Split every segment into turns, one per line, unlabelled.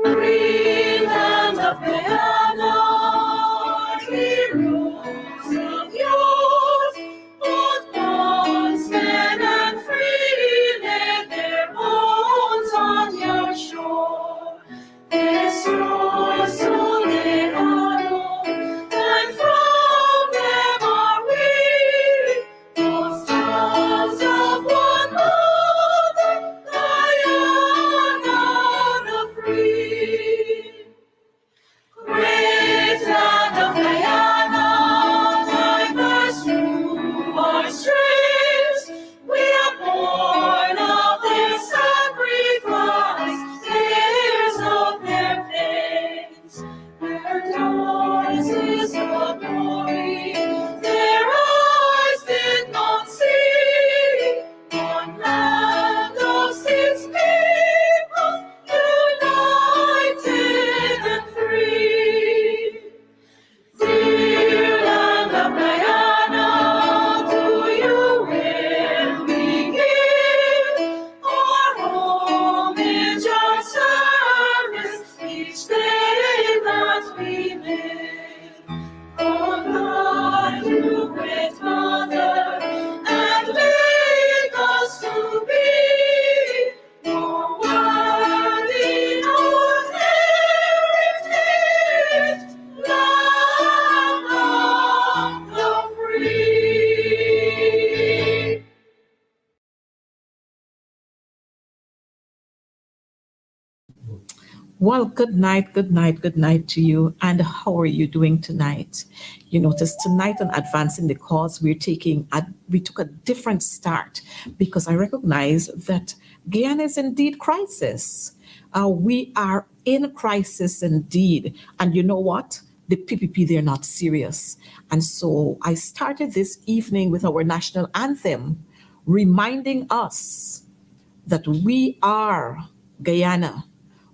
Free land of Guyana, heroes of yours, both bondsmen and free, laid their bones on your shore. Their swords told they hollow, and from them are we, both sons of one mother, Guyana the free. Great land of Guyana, diverse through our streams, we are born of their sacrifice, heirs of their pains. Their noise is the glory their eyes did not see. One land of 6 people, united and free. Dear land of Guyana, to you will we give our homage, our service, each day that we live. Oh God, you great Mother, and make us to be more worthy our heritage, land of the free.
Well, good night, good night, good night to you. And how are you doing tonight? You notice tonight on Advancing the Cause, we took a different start because I recognize that Guyana is indeed crisis. We are in crisis indeed. And you know what? The PPP, they're not serious. And so I started this evening with our national anthem, reminding us that we are Guyana.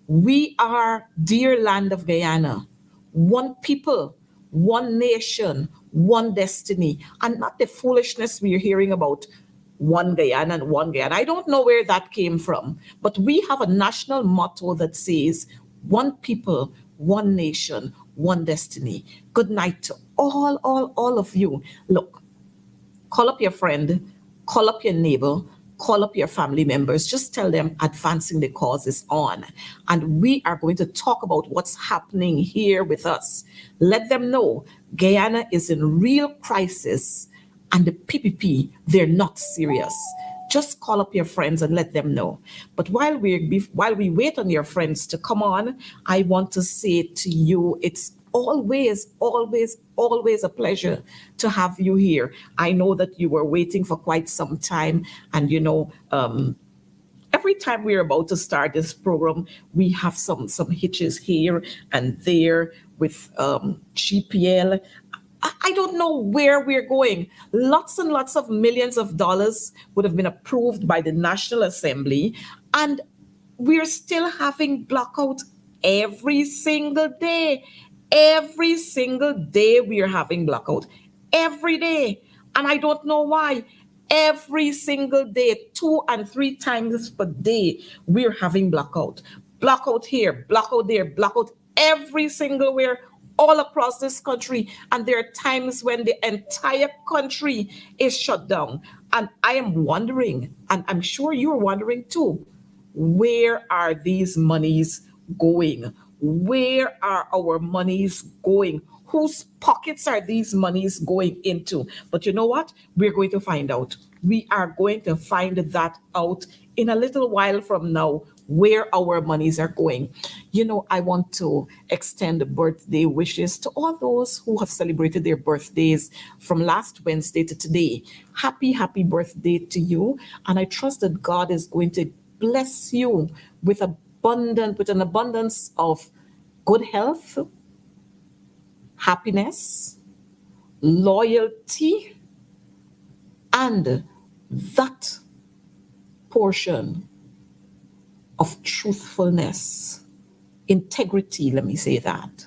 We are dear land of Guyana, one people, one nation, one destiny, and not the foolishness we're hearing about one Guyana and one Guyana. I don't know where that came from, but we have a national motto that says one people, one nation, one destiny. Good night to all of you. Look, call up your friend, call up your neighbor, call up your family members. Just tell them Advancing the Cause is on. And we are going to talk about what's happening here with us. Let them know Guyana is in real crisis and the PPP, they're not serious. Just call up your friends and let them know. But while we wait on your friends to come on, I want to say to you, it's always a pleasure to have you here. I know that you were waiting for quite some time, and every time we're about to start this program, we have some hitches here and there with GPL. I don't know where we're going. Lots and lots of millions of dollars would have been approved by the National Assembly, and we're still having blackout every single day. Every single day we are having blackout. Every day. And I don't know why. Every single day, 2 and 3 times per day, we're having blackout. Blackout here, blackout there, blackout every single where, all across this country. And there are times when the entire country is shut down. And I am wondering, and I'm sure you're wondering too, where are these monies going? Where are our monies going? Whose pockets are these monies going into? But you know what? We're going to find out. We are going to find that out in a little while from now, where our monies are going. I want to extend birthday wishes to all those who have celebrated their birthdays from last Wednesday to today. Happy birthday to you. And I trust that God is going to bless you with an abundance of good health, happiness, loyalty, and that portion of truthfulness, integrity, let me say that,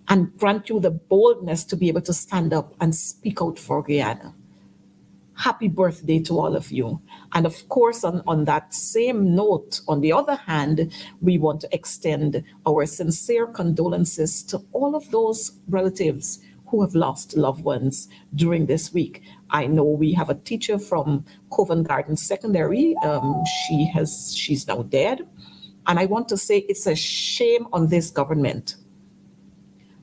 and grant you the boldness to be able to stand up and speak out for Guyana. Happy birthday to all of you. And of course, on that same note, on the other hand, we want to extend our sincere condolences to all of those relatives who have lost loved ones during this week. I know we have a teacher from Covent Garden Secondary. She's now dead. And I want to say it's a shame on this government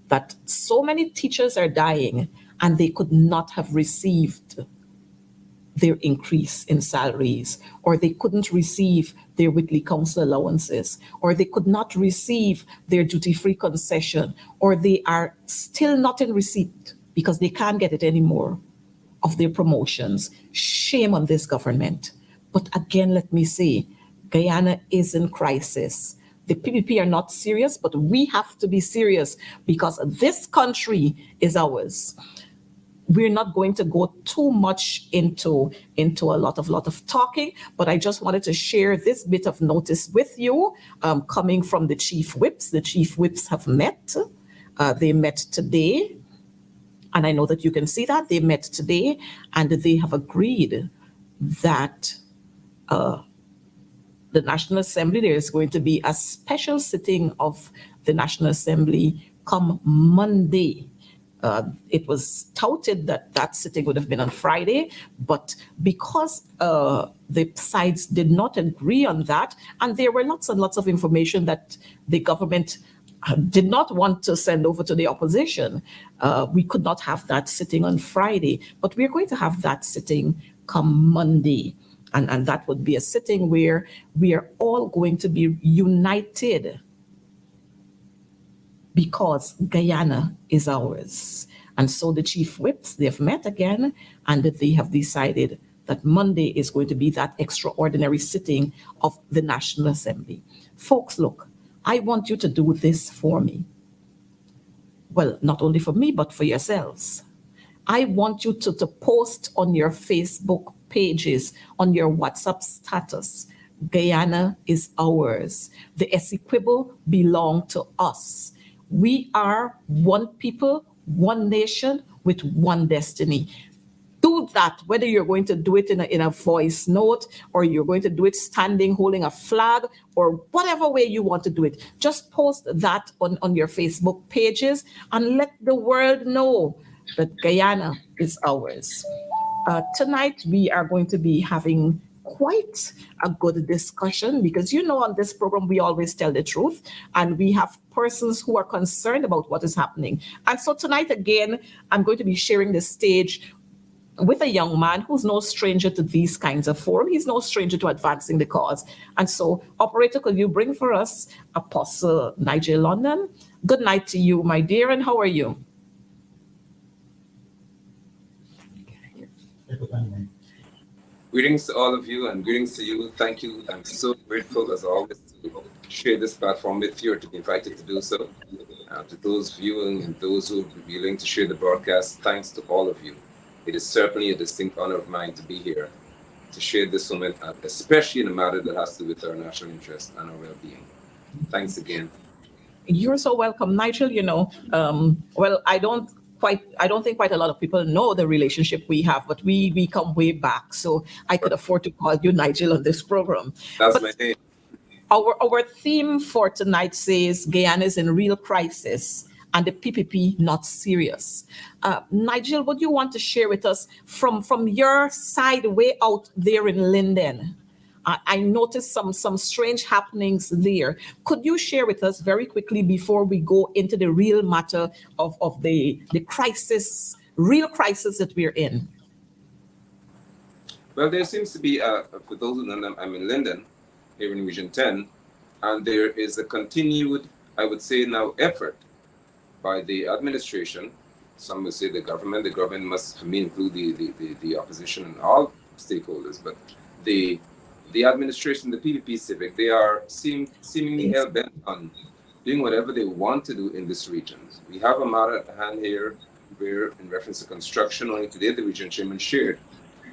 that so many teachers are dying and they could not have received their increase in salaries, or they couldn't receive their weekly council allowances, or they could not receive their duty-free concession, or they are still not in receipt because they can't get it anymore of their promotions. Shame on this government. But again, let me say, Guyana is in crisis. The PPP are not serious, but we have to be serious because this country is ours. We're not going to go too much into a lot of talking, but I just wanted to share this bit of notice with you, coming from the chief whips. The chief whips have met. They met today, and I know that you can see that they met today, and they have agreed that the National Assembly, there is going to be a special sitting of the National Assembly come Monday. It was touted that that sitting would have been on Friday, but because the sides did not agree on that, and there were lots and lots of information that the government did not want to send over to the opposition, we could not have that sitting on Friday, but we're going to have that sitting come Monday. And that would be a sitting where we are all going to be united because Guyana is ours. And so the chief whips, they've met again, and they have decided that Monday is going to be that extraordinary sitting of the National Assembly. Folks, look, I want you to do this for me. Well, not only for me, but for yourselves. I want you to post on your Facebook pages, on your WhatsApp status, Guyana is ours. The Essequibo belong to us. We are one people, one nation with one destiny. Do that, whether you're going to do it in a voice note, or you're going to do it standing, holding a flag, or whatever way you want to do it. Just post that on your Facebook pages and let the world know that Guyana is ours. Tonight, we are going to be having quite a good discussion because, you know, on this program, we always tell the truth and we have persons who are concerned about what is happening. And so tonight, again, I'm going to be sharing the stage with a young man who's no stranger to these kinds of forums. He's no stranger to advancing the cause. And so, operator, could you bring for us Apostle Nigel E? Good night to you, my dear, and how are you?
Greetings to all of you and greetings to you. Thank you. I'm so grateful as always to share this platform with you or to be invited to do so. To those viewing and those who will be willing to share the broadcast, thanks to all of you. It is certainly a distinct honor of mine to be here to share this moment, especially in a matter that has to do with our national interest and our well-being. Thanks again.
You're so welcome, Nigel. You know, well, I don't think quite a lot of people know the relationship we have, but we come way back. So I could afford to call you Nigel on this program.
That's my name.
Our theme for tonight says Guyana is in real crisis and the PPP not serious. Nigel, what do you want to share with us from your side way out there in Linden? I noticed some strange happenings there. Could you share with us very quickly before we go into the real matter of the crisis, real crisis that we're in?
Well, there seems to be, for those who know, I'm in Linden, here in Region 10, and there is a continued, I would say now, effort by the administration. Some would say the government must, for me, include the opposition and all stakeholders, but the administration, the PPP civic, they are seemingly hell-bent on doing whatever they want to do in this region. We have a matter at hand here where, in reference to construction, only today the region chairman shared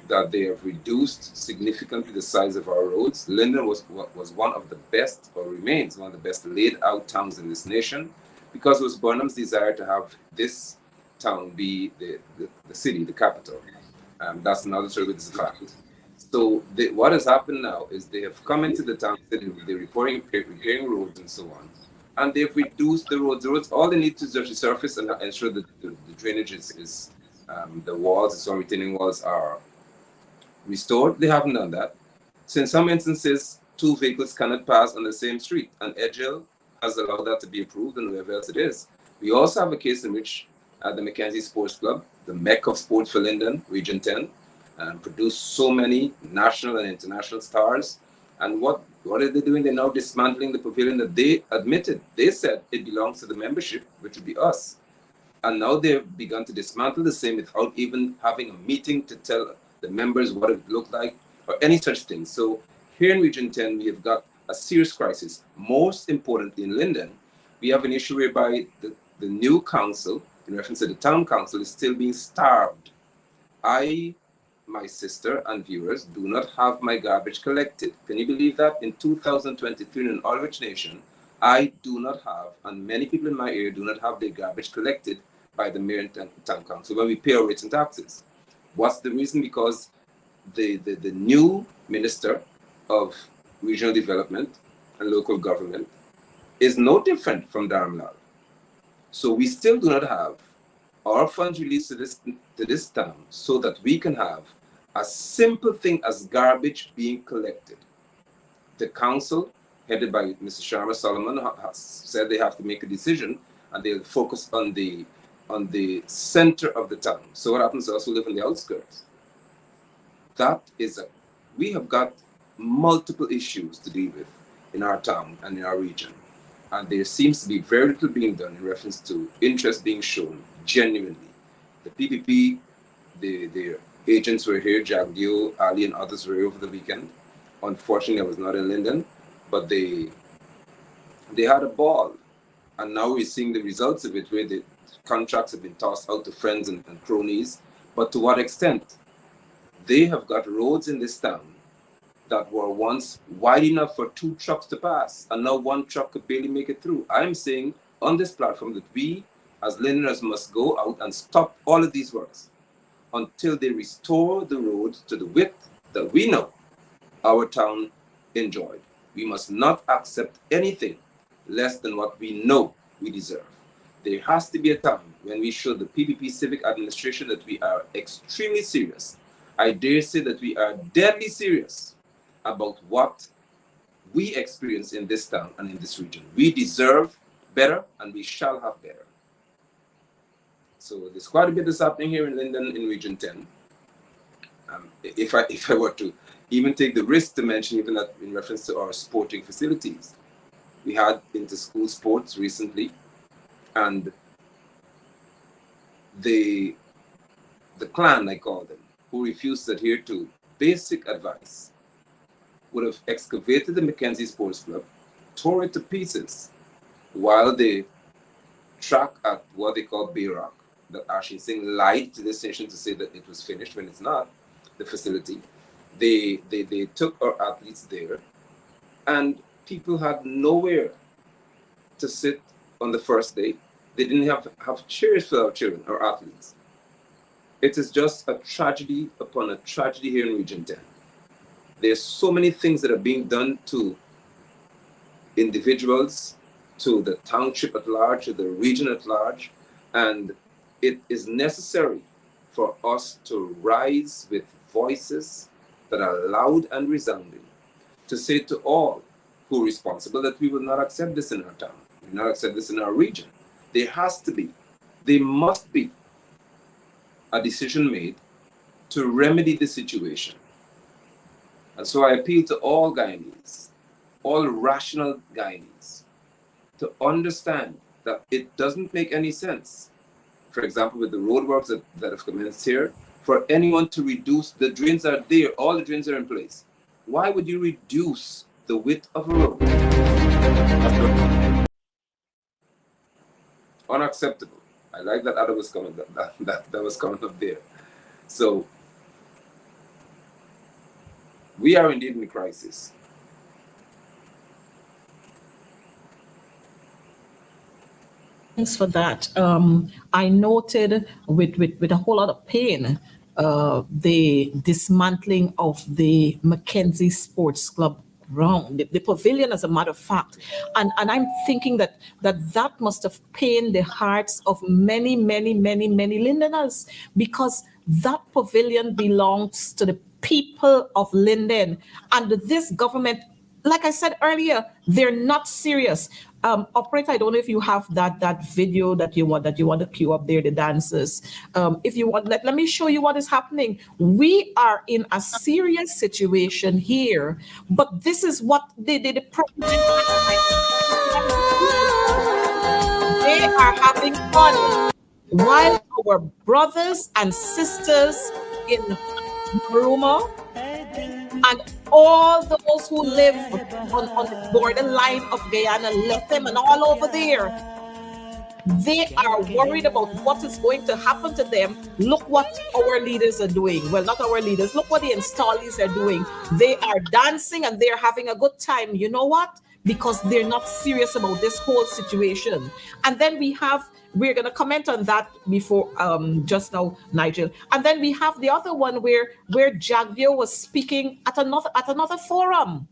that they have reduced significantly the size of our roads. Linden was one of the best, or remains one of the best laid out towns in this nation, because it was Burnham's desire to have this town be the city, the capital. That's another story, which is a fact. So what has happened now is they have come into the town, they're repairing roads and so on, and they've reduced the roads. The roads, all they need to do is just resurface and ensure that the drainage is the walls, the storm retaining walls are restored. They haven't done that. So in some instances, two vehicles cannot pass on the same street, and Edgel has allowed that to be approved, and wherever else it is. We also have a case in which the Mackenzie Sports Club, the mecca of sports for Linden, Region 10, produced so many national and international stars. And what are they doing? They're now dismantling the pavilion that they admitted. They said it belongs to the membership, which would be us. And now they've begun to dismantle the same without even having a meeting to tell the members what it looked like or any such thing. So here in Region 10, we have got a serious crisis. Most importantly, in Linden, we have an issue whereby the new council, in reference to the town council, is still being starved. I, my sister, and viewers do not have my garbage collected. Can you believe that? In 2023, in an all-rich nation, I do not have, and many people in my area do not have their garbage collected by the mayor and town council when we pay our rates and taxes. What's the reason? Because the new minister of regional development and local government is no different from Dharamlal. So we still do not have our funds released to this town so that we can have a simple thing as garbage being collected. The council, headed by Mr. Sharma Solomon, has said they have to make a decision and they'll focus on the center of the town. So what happens to us who live in the outskirts? We have got multiple issues to deal with in our town and in our region. And there seems to be very little being done in reference to interest being shown genuinely. The PPP, the agents were here, Jagdio, Ali, and others were here over the weekend. Unfortunately, I was not in Linden, but they had a ball. And now we're seeing the results of it, where the contracts have been tossed out to friends and cronies. But to what extent? They have got roads in this town that were once wide enough for 2 trucks to pass, and now 1 truck could barely make it through. I'm saying on this platform that we, as Linders, must go out and stop all of these works until they restore the roads to the width that we know our town enjoyed. We must not accept anything less than what we know we deserve. There has to be a time when we show the PPP civic administration that we are extremely serious. I dare say that we are deadly serious about what we experience in this town and in this region. We deserve better, and we shall have better. So there's quite a bit that's happening here in Linden in Region 10. If I were to even take the risk to mention even that in reference to our sporting facilities, we had inter-school sports recently, and the clan, I call them, who refused to adhere to basic advice, would have excavated the Mackenzie Sports Club, tore it to pieces, while the track at what they call Bayrock, that Ashley Singh lied to this nation to say that it was finished when it's not, the facility. They took our athletes there, and people had nowhere to sit on the first day. They didn't have chairs for our children, our athletes. It is just a tragedy upon a tragedy here in Region 10. There's so many things that are being done to individuals, to the township at large, to the region at large, and it is necessary for us to rise with voices that are loud and resounding, to say to all who are responsible that we will not accept this in our town, we will not accept this in our region. There has to be, there must be a decision made to remedy the situation. And so I appeal to all Guyanese, all rational Guyanese, to understand that it doesn't make any sense, for example, with the roadworks that have commenced here, for anyone to reduce, the drains are there, all the drains are in place. Why would you reduce the width of a road? Unacceptable. I like that other was coming, that was coming up there. So we are indeed in a crisis.
Thanks for that. I noted with a whole lot of pain the dismantling of the Mackenzie Sports Club ground, the pavilion, as a matter of fact. And I'm thinking that must have pained the hearts of many, many, many, many Lindeners, because that pavilion belongs to the people of Linden. And this government, like I said earlier, they're not serious. Operator, I don't know if you have that video that you want to cue up there, the dancers. If you want, let me show you what is happening. We are in a serious situation here, but this is what the president. They are having fun while our brothers and sisters in Maruma and all those who live on the borderline of Guyana, let them and all over there. They are worried about what is going to happen to them. Look what our leaders are doing. Well, not our leaders. Look what the installees are doing. They are dancing and they're having a good time. You know what? Because they're not serious about this whole situation. And then we're going to comment on that before just now, Nigel. And then we have the other one where Jagdio was speaking at another forum.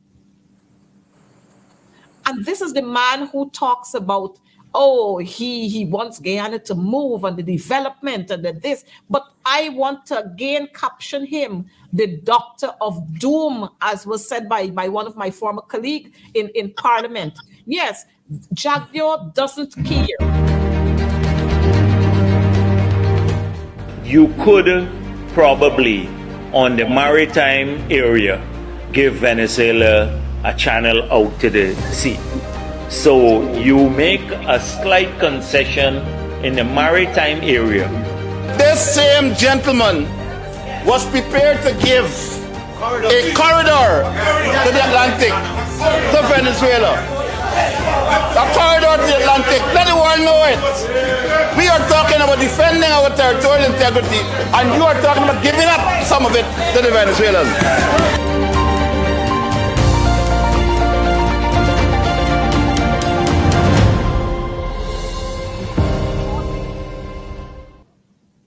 And this is the man who talks about, oh, he wants Guyana to move and the development and this. But I want to again caption him, the doctor of doom, as was said by one of my former colleagues in Parliament. Yes, Jagdio doesn't care.
You could probably, on the maritime area, give Venezuela a channel out to the sea. So you make a slight concession in the maritime area.
This same gentleman was prepared to give a corridor to the Atlantic, to Venezuela. A corridor to the Atlantic, let the world know it. We are talking about defending our territorial integrity, and you are talking about giving up some of it to the Venezuelans.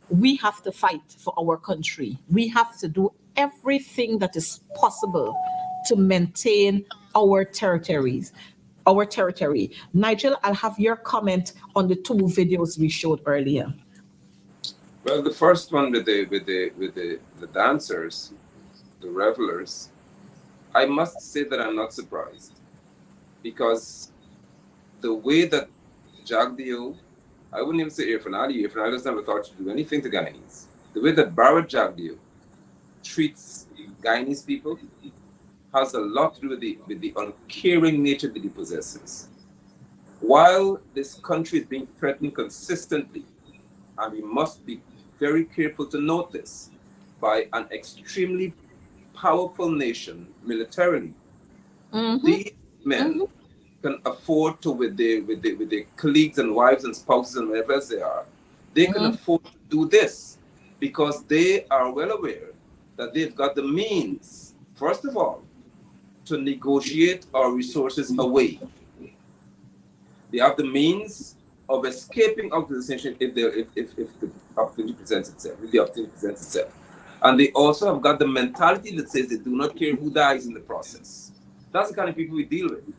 We have to fight for our country. We have to do everything that is possible to maintain our territories. Our territory. Nigel, I'll have your comment on the two videos we showed earlier.
Well, the first one with the dancers, the revelers, I must say that I'm not surprised, because the way that Jagdio, I wouldn't even say Irfanali has never thought to do anything to Guyanese. The way that Barrett Jagdio treats Guyanese people has a lot to do with the uncaring nature that he possesses. While this country is being threatened consistently, and we must be very careful to note this, by an extremely powerful nation militarily, these men can afford to, with their colleagues and wives and spouses and whatever else they are, they can afford to do this because they are well aware that they've got the means, first of all, to negotiate our resources away. They have the means of escaping out of the situation if the opportunity presents itself. And they also have got the mentality that says they do not care who dies in the process. That's the kind of people we deal with.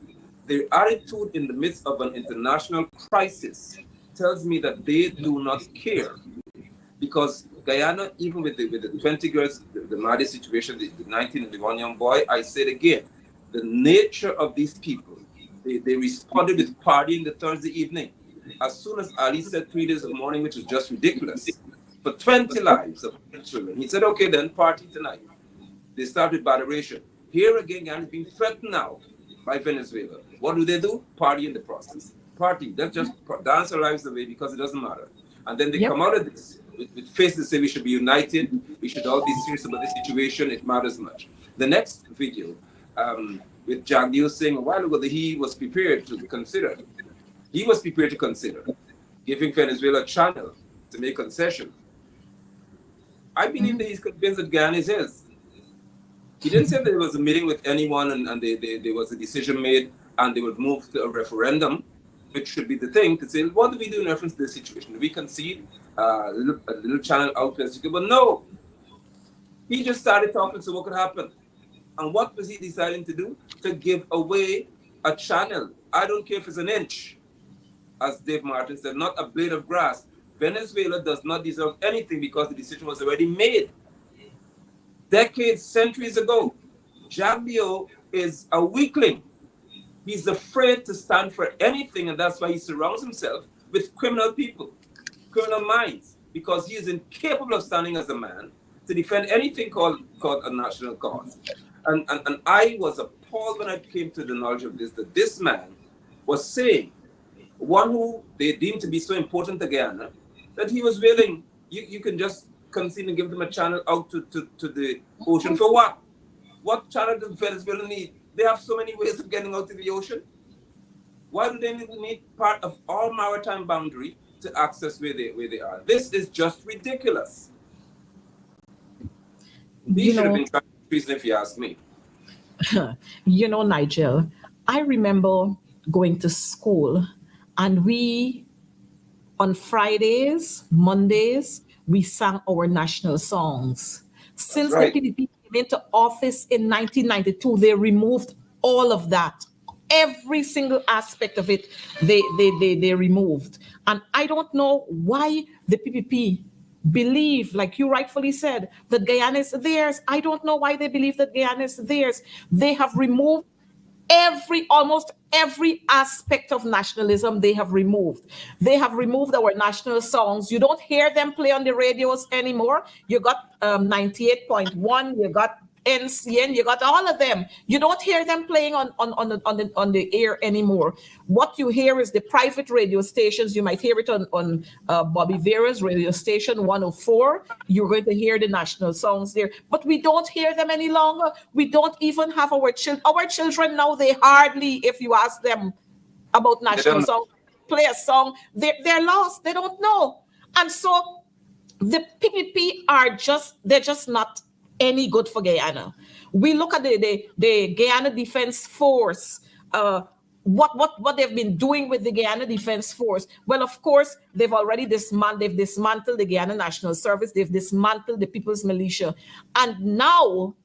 Their attitude in the midst of an international crisis tells me that they do not care. Because Guyana, even with the 20 girls, the Madi situation, the 19 and the one young boy, I said again, the nature of these people, they responded with partying the Thursday evening. As soon as Ali said 3 days of mourning, which was just ridiculous, for 20 lives of children, he said, okay, then party tonight. They started botheration. Here again, Guyana is being threatened now by Venezuela. What do? Party in the process. Party, let's just dance our lives away because it doesn't matter. And then they come out of this with faces that say we should be united, we should all be serious about this situation, it matters much. The next video, with Jagdio saying a while ago that he was prepared to consider giving Venezuela a channel to make concession. I believe that he's convinced that Guyana is his. He didn't say that there was a meeting with anyone and there was a decision made and they would move to a referendum, which should be the thing to say, what do we do in reference to this situation? Do we concede a little channel out to But no, He just started talking, so what could happen? And what was he deciding to do? To give away a channel. I don't care if it's an inch, as Dave Martin said, not a blade of grass. Venezuela does not deserve anything because the decision was already made. Decades, centuries ago, Jaglio is a weakling. He's afraid to stand for anything, and that's why he surrounds himself with criminal people, criminal minds, because he is incapable of standing as a man to defend anything called a national cause. And I was appalled when I came to the knowledge of this, that this man was saying, one who they deemed to be so important to Guyana, that he was willing, you can just concede and give them a channel out to the ocean for what? What channel does Venezuela need? They have so many ways of getting out to the ocean. Why do they need part of our maritime boundary to access where they are? This is just ridiculous. These should have been tried if you ask me.
You know, Nigel, I remember going to school, and we, on Fridays, Mondays, we sang our national songs. Since
right.
the PDP came into office in 1992, they removed all of that. Every single aspect of it, they removed. And I don't know why the PPP believe, like you rightfully said, that Guyana is theirs. I don't know why they believe that Guyana is theirs. They have removed almost every aspect of nationalism. They have removed our national songs. You don't hear them play on the radios anymore. You got 98.1, you got NCN, you got all of them. You don't hear them playing on the air anymore. What you hear is the private radio stations. You might hear it on Bobby Vera's radio station 104. You're going to hear the national songs there, but we don't hear them any longer. We don't even have our children. Our children now, they hardly, if you ask them about national songs, play a song, they're lost. They don't know. And so the PPP they're just not any good for Guyana. We look at the Guyana Defense Force, what they've been doing with the Guyana Defense Force. Well, of course, they've dismantled the Guyana National Service, they've dismantled the People's Militia. And now,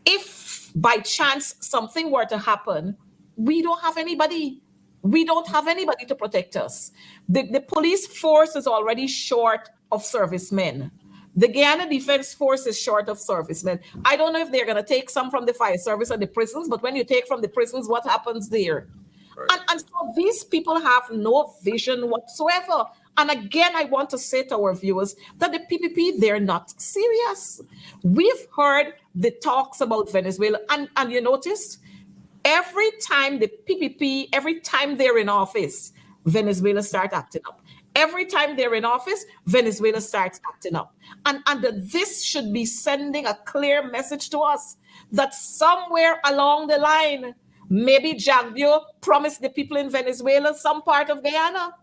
if by chance something were to happen, we don't have anybody. We don't have anybody to protect us. The police force is already short of servicemen. The Guyana Defense Force is short of servicemen. I don't know if they're going to take some from the fire service and the prisons, but when you take from the prisons, what happens there? Right. And so these people have no vision whatsoever. And again, I want to say to our viewers that the PPP, they're not serious. We've heard the talks about Venezuela, and you noticed every time the PPP, every time they're in office, Venezuela start acting up. Every time they're in office, Venezuela starts acting up. And this should be sending a clear message to us that somewhere along the line, maybe Jaglio promised the people in Venezuela some part of Guyana.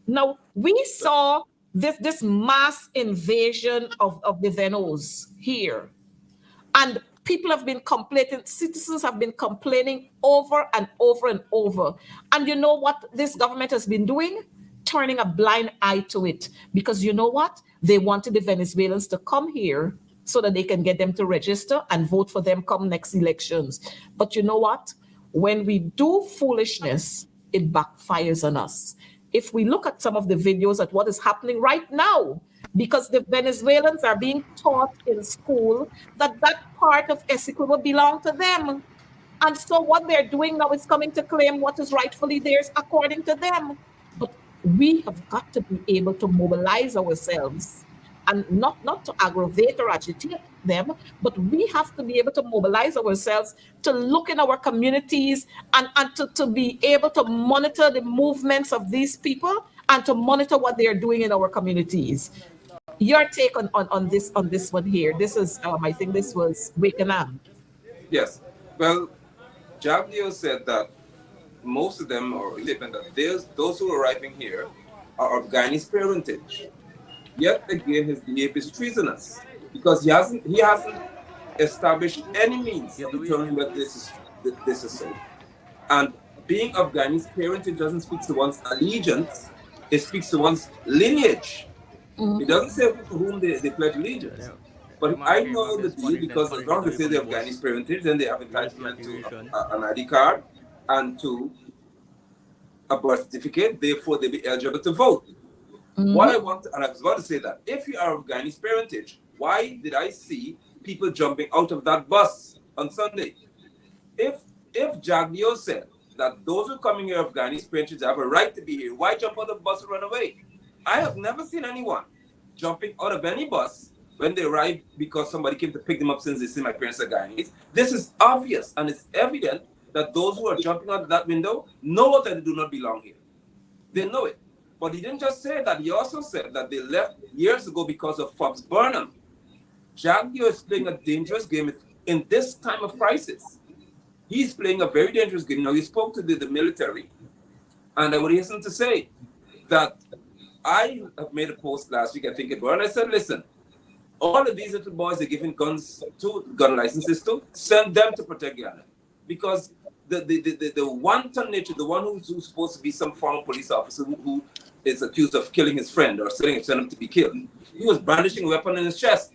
Now, we saw this mass invasion of the Venos here. And people have been complaining, citizens have been complaining over and over and over. And you know what this government has been doing? Turning a blind eye to it, because you know what? They wanted the Venezuelans to come here so that they can get them to register and vote for them come next elections. But you know what? When we do foolishness, it backfires on us. If we look at some of the videos at what is happening right now, because the Venezuelans are being taught in school that part of Essequibo belong to them. And so what they're doing now is coming to claim what is rightfully theirs according to them. But we have got to be able to mobilize ourselves, and not to aggravate or agitate them, but we have to be able to mobilize ourselves to look in our communities and to be able to monitor the movements of these people and to monitor what they're doing in our communities. Your take on this one here. This is I think this was Wakenham.
Yes. Well, Jaglio said that most of them, or even that those who are arriving here are of Guyanese parentage. Yet again, his behavior is treasonous because he hasn't established any means to determine that this is so. And being of Guyanese parentage doesn't speak to one's allegiance; it speaks to one's lineage. Mm-hmm. It doesn't say to whom they pledge allegiance. But I know the deal because as long as they say they have Guyanese parentage, then they have entitlement to an ID card and to a birth certificate. Therefore, they'll be eligible to vote. What I want, and I was about to say that, if you are of Guyanese parentage, why did I see people jumping out of that bus on Sunday? If Jagdio said that those who are coming here of Guyanese parentage have a right to be here, why jump out of the bus and run away? I have never seen anyone jumping out of any bus when they arrive because somebody came to pick them up since they see my parents are Guyanese. This is obvious and it's evident that those who are jumping out of that window know that they do not belong here. They know it. But he didn't just say that, he also said that they left years ago because of Fox Burnham. Jagdio is playing a dangerous game in this time of crisis. He's playing a very dangerous game. Now, he spoke to the military, and I would hasten to say that I have made a post last week, I think it was, and I said, listen, all of these little boys are giving guns to, gun licenses to, send them to protect Guyana. Because the wanton nature, the one who's supposed to be some former police officer who is accused of killing his friend or sending him to be killed, he was brandishing a weapon in his chest.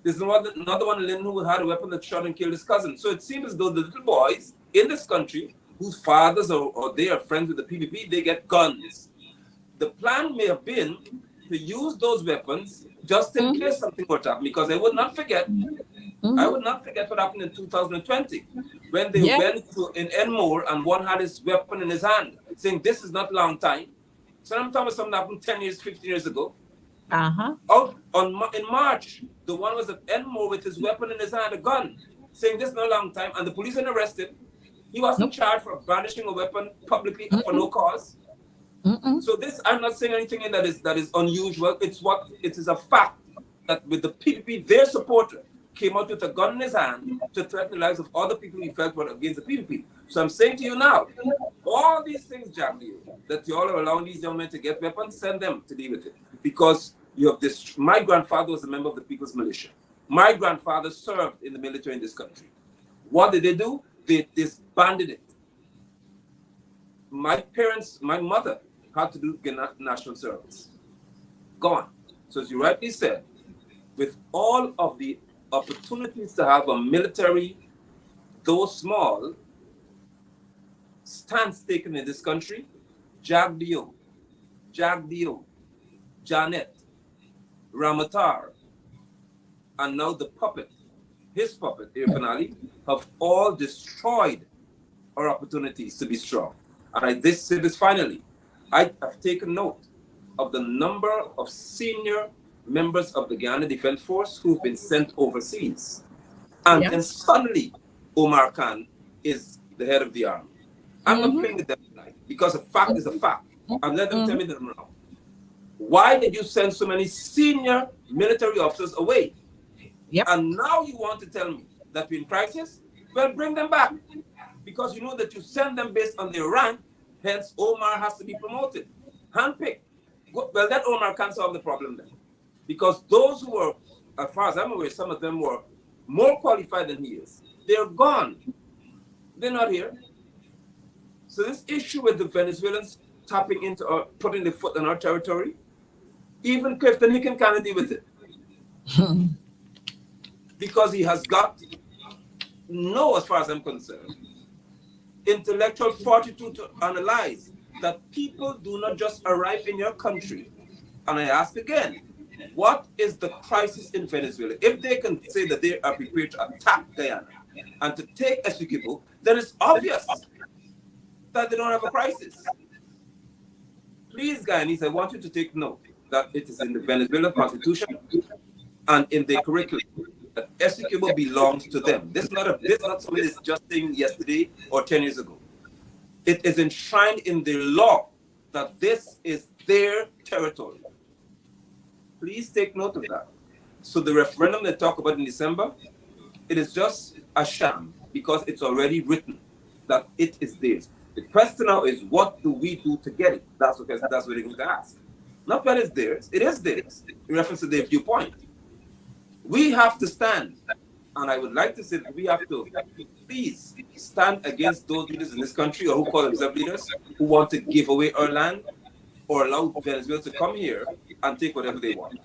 There's another one in Lynn who had a weapon that shot and killed his cousin. So it seems as though the little boys in this country, whose fathers or they are friends with the PPP, they get guns. The plan may have been to use those weapons just in case something would happen, because I would not forget what happened in 2020 when they went to in Enmore and one had his weapon in his hand, saying this is not a long time. So I'm talking about something that happened 10 years, 15 years ago. In March, the one was at Enmore with his weapon in his hand, a gun, saying this is not a long time, and the police didn't arrest him. He wasn't charged for brandishing a weapon publicly for no cause. So this, I'm not saying anything in that is unusual. It is a fact that with the PPP, their supporter came out with a gun in his hand to threaten the lives of other people he felt were against the PPP. So I'm saying to you now, all these things, Jackie, that you all are allowing these young men to get weapons, send them to deal with it. Because you have this. My grandfather was a member of the People's Militia. My grandfather served in the military in this country. What did they do? They disbanded it. My mother had to do national service. Gone. So as you rightly said, with all of the opportunities to have a military, though small, stance taken in this country, Jagdio, Janet, Ramatar, and now the puppet, his puppet, Irfan have all destroyed our opportunities to be strong. And I say this finally, I have taken note of the number of senior members of the Guyana Defense Force who've been sent overseas. And then suddenly, Omar Khan is the head of the army. I'm not playing with them tonight, because a fact is a fact. And let them tell me that I'm wrong. Why did you send so many senior military officers away? And now you want to tell me that we're in crisis? Well, bring them back. Because you know that you send them based on their rank, hence Omar has to be promoted. Handpicked. Well, that Omar can't solve the problem then. Because those who were, as far as I'm aware, some of them were more qualified than he is. They're gone. They're not here. So this issue with the Venezuelans tapping into or putting the foot on our territory, even Clifton Hicken can't deal with it. Because he has got no, as far as I'm concerned, intellectual fortitude to analyze that people do not just arrive in your country. And I ask again, what is the crisis in Venezuela? If they can say that they are prepared to attack Guyana and to take Essequibo, then it's obvious that they don't have a crisis. Please, Guyanese, I want you to take note that it is in the Venezuelan constitution and in their curriculum that Essequibo belongs to them. This is not something that's just saying yesterday or 10 years ago. It is enshrined in the law that this is their territory. Please take note of that. So the referendum they talk about in December, it is just a sham because it's already written that it is theirs. The question now is, what do we do to get it? That's what they're going to ask. Not that it's theirs. It is theirs in reference to their viewpoint. We have to stand, and I would like to say that we have to please stand against those leaders in this country or who call themselves leaders who want to give away our land or allow Venezuela to come here and take whatever they want.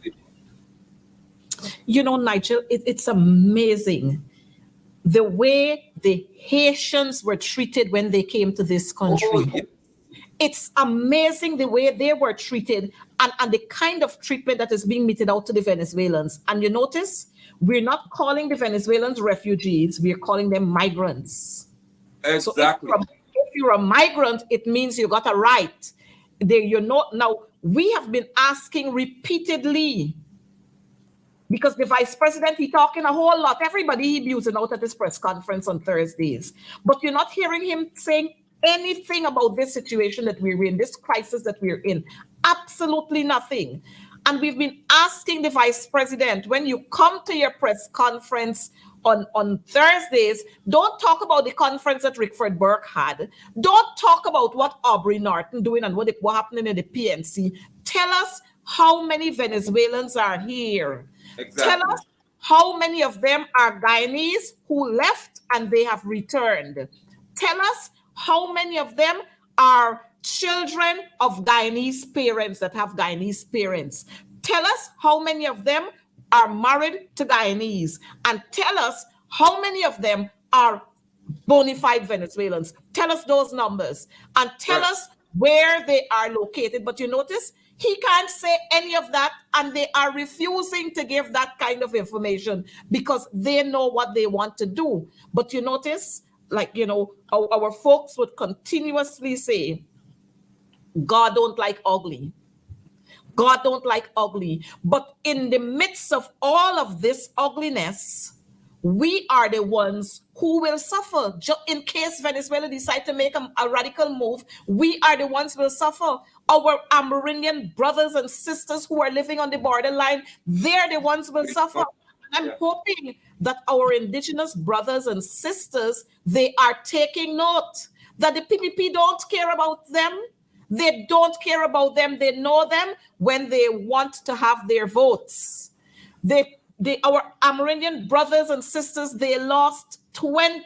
You know, Nigel, it's amazing the way the Haitians were treated when they came to this
Oh,
country.
yeah.
It's amazing the way they were treated and the kind of treatment that is being meted out to the Venezuelans. And you notice, we're not calling the Venezuelans refugees, we're calling them migrants. So
Exactly.
if you're a migrant, it means you got a right. You're not now. We have been asking repeatedly because the vice president, he talking a whole lot. Everybody he abusing out at this press conference on Thursdays. But you're not hearing him saying anything about this situation that we're in, this crisis that we're in. Absolutely nothing. And we've been asking the vice president, when you come to your press conference on Thursdays, don't talk about the conference that Rickford Burke had. Don't talk about what Aubrey Norton doing and what happening in the PNC. Tell us how many Venezuelans are here.
Exactly.
Tell us how many of them are Guyanese who left and they have returned. Tell us how many of them are children of Guyanese parents that have Guyanese parents. Tell us how many of them are married to Guyanese, and tell us how many of them are bona fide Venezuelans. Tell us those numbers and tell
Right.
us where they are located. But you notice he can't say any of that, and they are refusing to give that kind of information because they know what they want to do. But you notice, like, you know, our folks would continuously say, God don't like ugly. God don't like ugly. But in the midst of all of this ugliness, we are the ones who will suffer. In case Venezuela decide to make a radical move, we are the ones who will suffer. Our Amerindian brothers and sisters who are living on the borderline, they're the ones who will suffer. I'm hoping that our indigenous brothers and sisters, they are taking note that the PPP don't care about them. They don't care about them. They know them when they want to have their votes. Our Amerindian brothers and sisters, they lost 20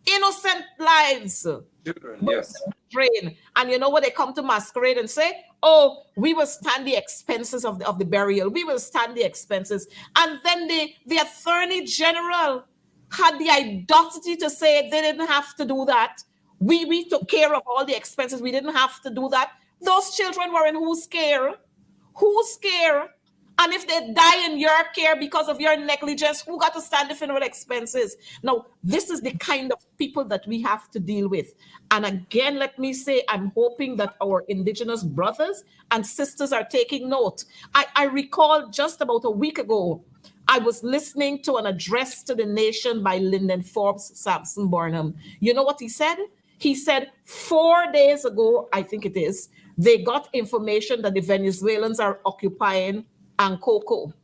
innocent lives.
Children, yes.
Drain. And you know what, they come to masquerade and say, oh, we will stand the expenses of the burial. We will stand the expenses. And then the attorney general had the audacity to say they didn't have to do that. We took care of all the expenses. We didn't have to do that. Those children were in whose care? Whose care? And if they die in your care because of your negligence, who got to stand the funeral expenses? Now, this is the kind of people that we have to deal with. And again, let me say, I'm hoping that our indigenous brothers and sisters are taking note. I recall just about a week ago, I was listening to an address to the nation by Lyndon Forbes Sampson Burnham. You know what he said? He said 4 days ago, I think it is, they got information that the Venezuelans are occupying Ankoko.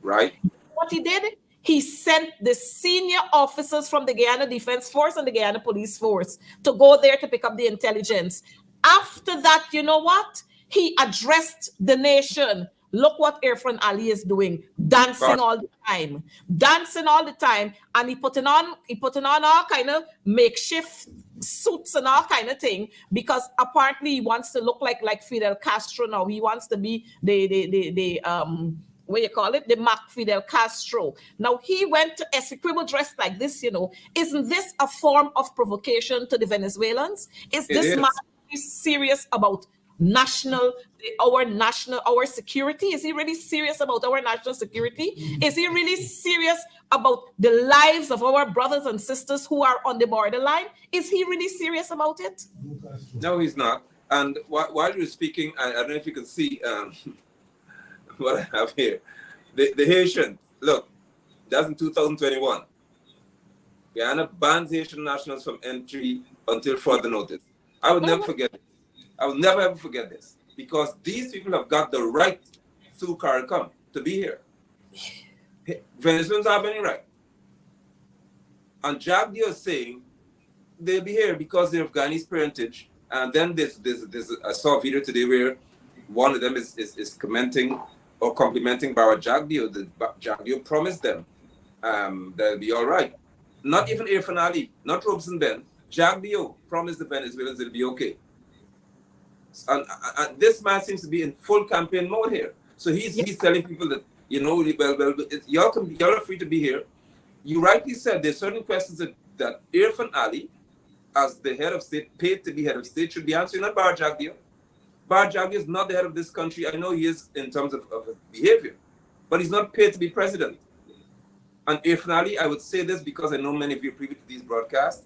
Right.
What he did? He sent the senior officers from the Guyana Defense Force and the Guyana Police Force to go there to pick up the intelligence. After that, you know what? He addressed the nation. Look what Irfan Ali is doing, dancing all the time, and he putting on all kind of makeshift suits and all kind of thing because apparently he wants to look like Fidel Castro now. He wants to be the what you call it, the Mac Fidel Castro. Now he went to Essequibo dressed like this. You know, isn't this a form of provocation to the Venezuelans? Is this man serious about our security? Is he really serious about our national security? Is he really serious about the lives of our brothers and sisters who are on the borderline? Is he really serious about it?
No, he's not. And while you're speaking, I don't know if you can see what I have here. The Haitians, look, that's in 2021. Guyana bans Haitian nationals from entry until further notice. I would never forget it. I will never ever forget this because these people have got the right through CARICOM to be here. Venezuelans have any right. And Jagdi is saying they'll be here because they're of Guyanese parentage. And then I saw a video today where one of them is commenting or complimenting Barra Jagdio. Jagdio promised them they'll be all right. Not even Irfan Ali, not Robeson Ben. Jagdio promised the Venezuelans it'll be okay. And this man seems to be in full campaign mode here. So he's telling people that You know, y'all are free to be here. You rightly said there's certain questions that Irfan Ali, as the head of state, paid to be head of state, should be answering, not Bar Jagdeo. Bar Jagdeo is not the head of this country. I know he is in terms of his behavior, but he's not paid to be president. And Irfan Ali, I would say this because I know many of you are privy to these broadcasts.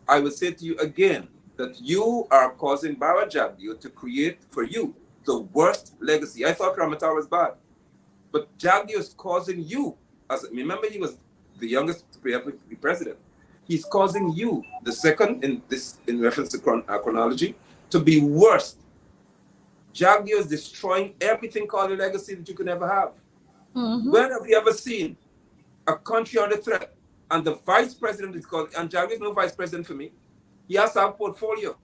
I would say to you again that you are causing Bar Jagdeo to create for you the worst legacy. I thought Ramatar was bad, but Jagdeo is causing you, remember he was the youngest to be president. He's causing you, the second in reference to chronology, to be worse. Jagdeo is destroying everything called a legacy that you could ever have.
Mm-hmm.
When have you ever seen a country under threat and the vice president is called, and Jagdeo is no vice president for me. He has to have a portfolio.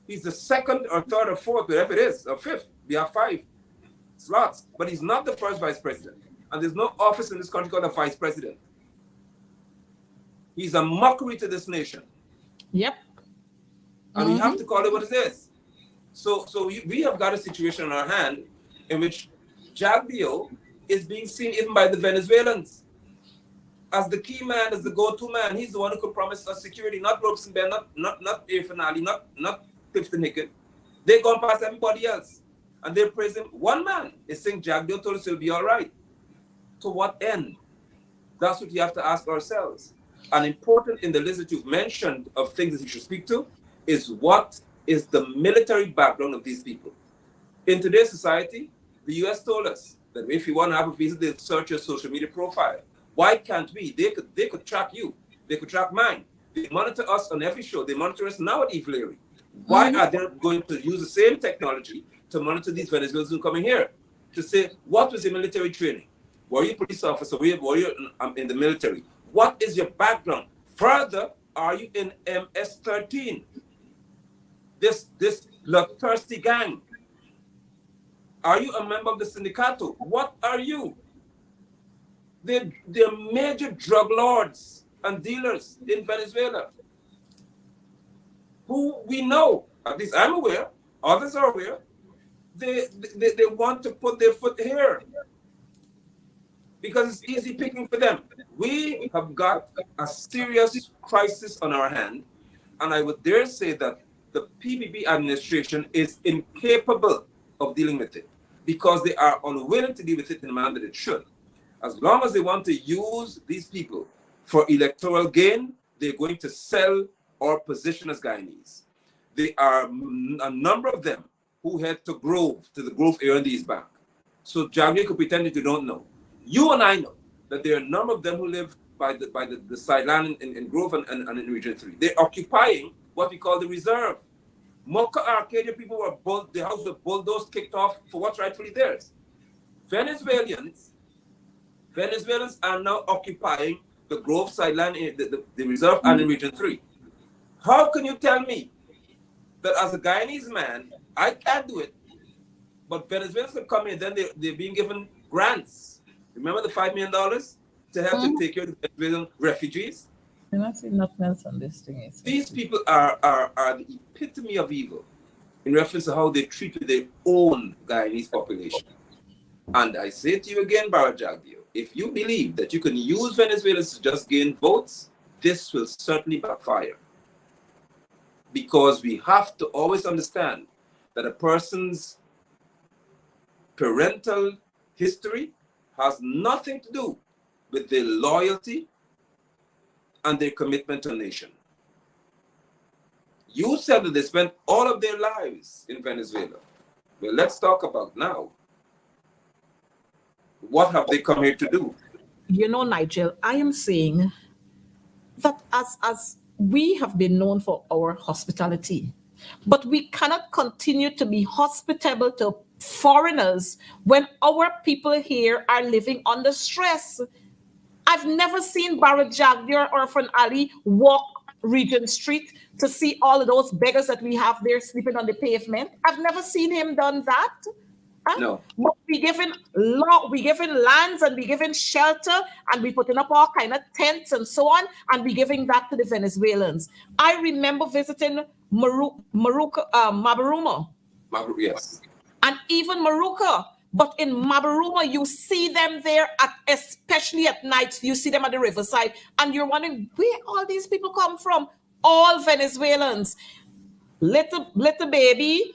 He's the second or third or fourth, whatever it is, or fifth. We have 5 slots, but he's not the first vice president. And there's no office in this country called a vice president. He's a mockery to this nation.
Yep.
And we have to call it what it is. So we have got a situation on our hand in which Jagdeo is being seen even by the Venezuelans as the key man, as the go-to man. He's the one who could promise us security, not Robeson Bear, not Irfan Ali, not Clifton Hicken. They gone past everybody else. And they're praising one man. Is saying Jagdeo told us he'll be all right. To what end? That's what you have to ask ourselves. And important in the list that you've mentioned of things that you should speak to is what is the military background of these people. In today's society, the US told us that if you want to have a visa, they'll search your social media profile. Why can't we? They could track you. They could track mine. They monitor us on every show. They monitor us now at Evelary. Why are they going to use the same technology to monitor these Venezuelans who are coming here? To say, what was your military training? Were you a police officer? Were you in the military? What is your background? Further, are you in MS-13? This bloodthirsty gang? Are you a member of the Sindicato? What are you? They're major drug lords and dealers in Venezuela who we know, at least I'm aware, others are aware, they want to put their foot here because it's easy picking for them. We have got a serious crisis on our hand, and I would dare say that the PPP administration is incapable of dealing with it because they are unwilling to deal with it in the manner that it should. As long as they want to use these people for electoral gain, they're going to sell or position as Guyanese. There are a number of them who head to the Grove area in the East Bank. So Jagdeo could pretend that you don't know. You and I know that there are a number of them who live by the sideline in Grove and in Region 3. They're occupying what we call the reserve. Mocha Arcadia people the house was bulldozed, kicked off for what's rightfully theirs. Venezuelans are now occupying the Grove sideline, the reserve, and in Region 3. How can you tell me that as a Guyanese man, I can't do it, but Venezuelans can come in, then they're being given grants? Remember the $5 million to help to take care of the Venezuelan refugees?
And I see nothing else on this thing.
These people are the epitome of evil in reference to how they treat their own Guyanese population. And I say to you again, Barra Jagdeo, if you believe that you can use Venezuelans to just gain votes, this will certainly backfire. Because we have to always understand that a person's parental history has nothing to do with their loyalty and their commitment to a nation. You said that they spent all of their lives in Venezuela. Well, let's talk about now. What have they come here to do?
You know, Nigel, I am saying that as we have been known for our hospitality, but we cannot continue to be hospitable to foreigners when our people here are living under stress. I've never seen Barra Jagdeo or Irfan Ali walk Regent Street to see all of those beggars that we have there sleeping on the pavement. I've never seen him done that.
No.
But we giving lands and we giving shelter and we putting up all kind of tents and so on, and we giving that to the Venezuelans. I remember visiting Maburumo.
Yes.
And even Maruka, But in Mabaruma, you see them there, especially at night. You see them at the riverside, and you're wondering where all these people come from. All Venezuelans, little baby,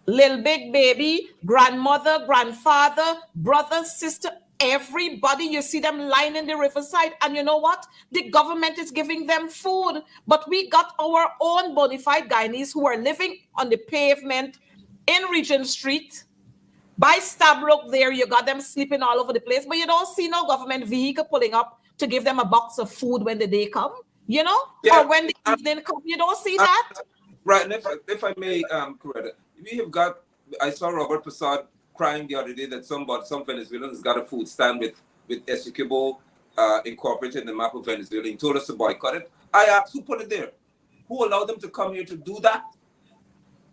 little big baby, grandmother, grandfather, brother, sister, everybody. You see them lying in the riverside, and you know what? The government is giving them food, but we got our own bona fide Guyanese who are living on the pavement in Regent Street. By Stabrook there, you got them sleeping all over the place, but you don't see no government vehicle pulling up to give them a box of food when the day come, or when the evening come. You don't see that.
Right, and if I may, Coretta, we have got. I saw Robert Prasad crying the other day that some Venezuelans has got a food stand with Essequibo incorporated in the map of Venezuela. He told us to boycott it. I asked who put it there, who allowed them to come here to do that.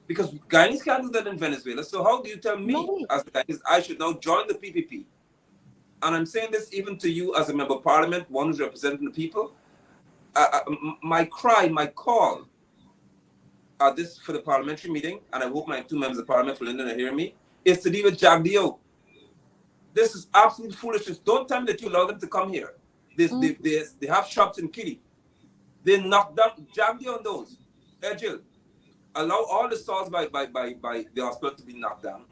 Because Guyanese can't do that in Venezuela. So how do you tell me, as Guyanese, I should now join the PPP? And I'm saying this even to you as a member of parliament, one who's representing the people. My call, this for the parliamentary meeting, and I hope my two members of parliament for Linden are hearing me, is to deal with Jagdeo. This is absolute foolishness. Don't tell me that you allow them to come here. They have shops in Kitty. They knock down Jagdeo on those. Jill, allow all the stalls by the hospital to be knocked down.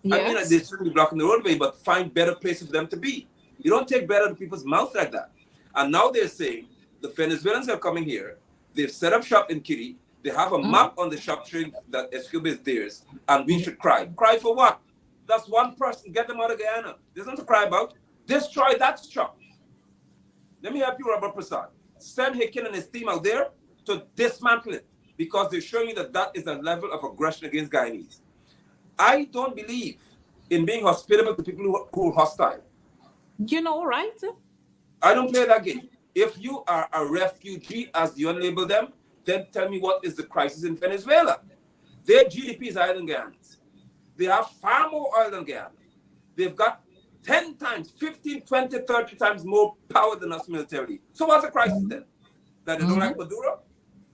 Yes.
I mean, they shouldn't be blocking the roadway, but find better places for them to be. You don't take bread out of people's mouth like that. And now they're saying the Venezuelans are coming here. They've set up shop in Kitty. They have a map on the shop showing that Escobar is theirs, and we should cry. Cry for what? That's one person. Get them out of Guyana. There's nothing to cry about. Destroy that shop. Let me help you, Robert Prasad. Send Hicken and his team out there to dismantle it, because they're showing you that is a level of aggression against Guyanese. I don't believe in being hospitable to people who are hostile.
Right?
I don't play that game. If you are a refugee, as you label them, then tell me what is the crisis in Venezuela. Their GDP is higher than Guyana's. They have far more oil than Guyana. They've got 10 times, 15, 20, 30 times more power than us militarily. So what's the crisis then? That they don't like Maduro?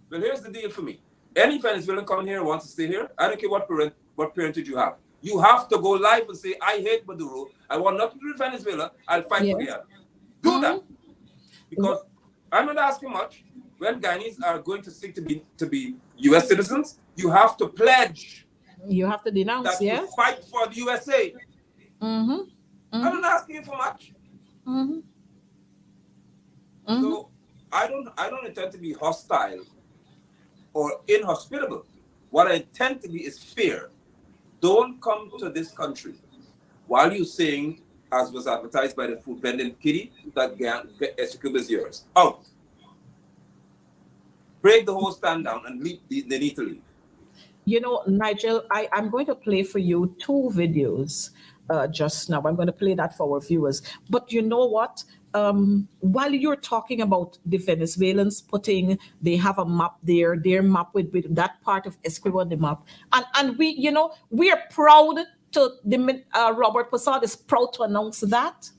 Well, here's the deal for me. Any Venezuelan coming here wants to stay here, I don't care what parentage you have. You have to go live and say, I hate Maduro. I want nothing to do with Venezuela. I'll fight for Guyana. Do that. Because I'm not asking much. When Guyanese are going to seek to be U.S. citizens, you have to pledge.
You have to denounce,
that you fight for the USA. I'm not asking you for much. So I don't intend to be hostile or inhospitable. What I intend to be is fair. Don't come to this country while you're saying, as was advertised by the food vending kitty, that Essequibo is yours. Out. Break the whole stand down and leave. They need to leave.
Nigel, I'm going to play for you 2 videos just now. I'm going to play that for our viewers. But you know what? While you're talking about the Venezuelans they have a map there, their map with that part of Essequibo on the map. And we are proud to, Robert Prasad is proud to announce that.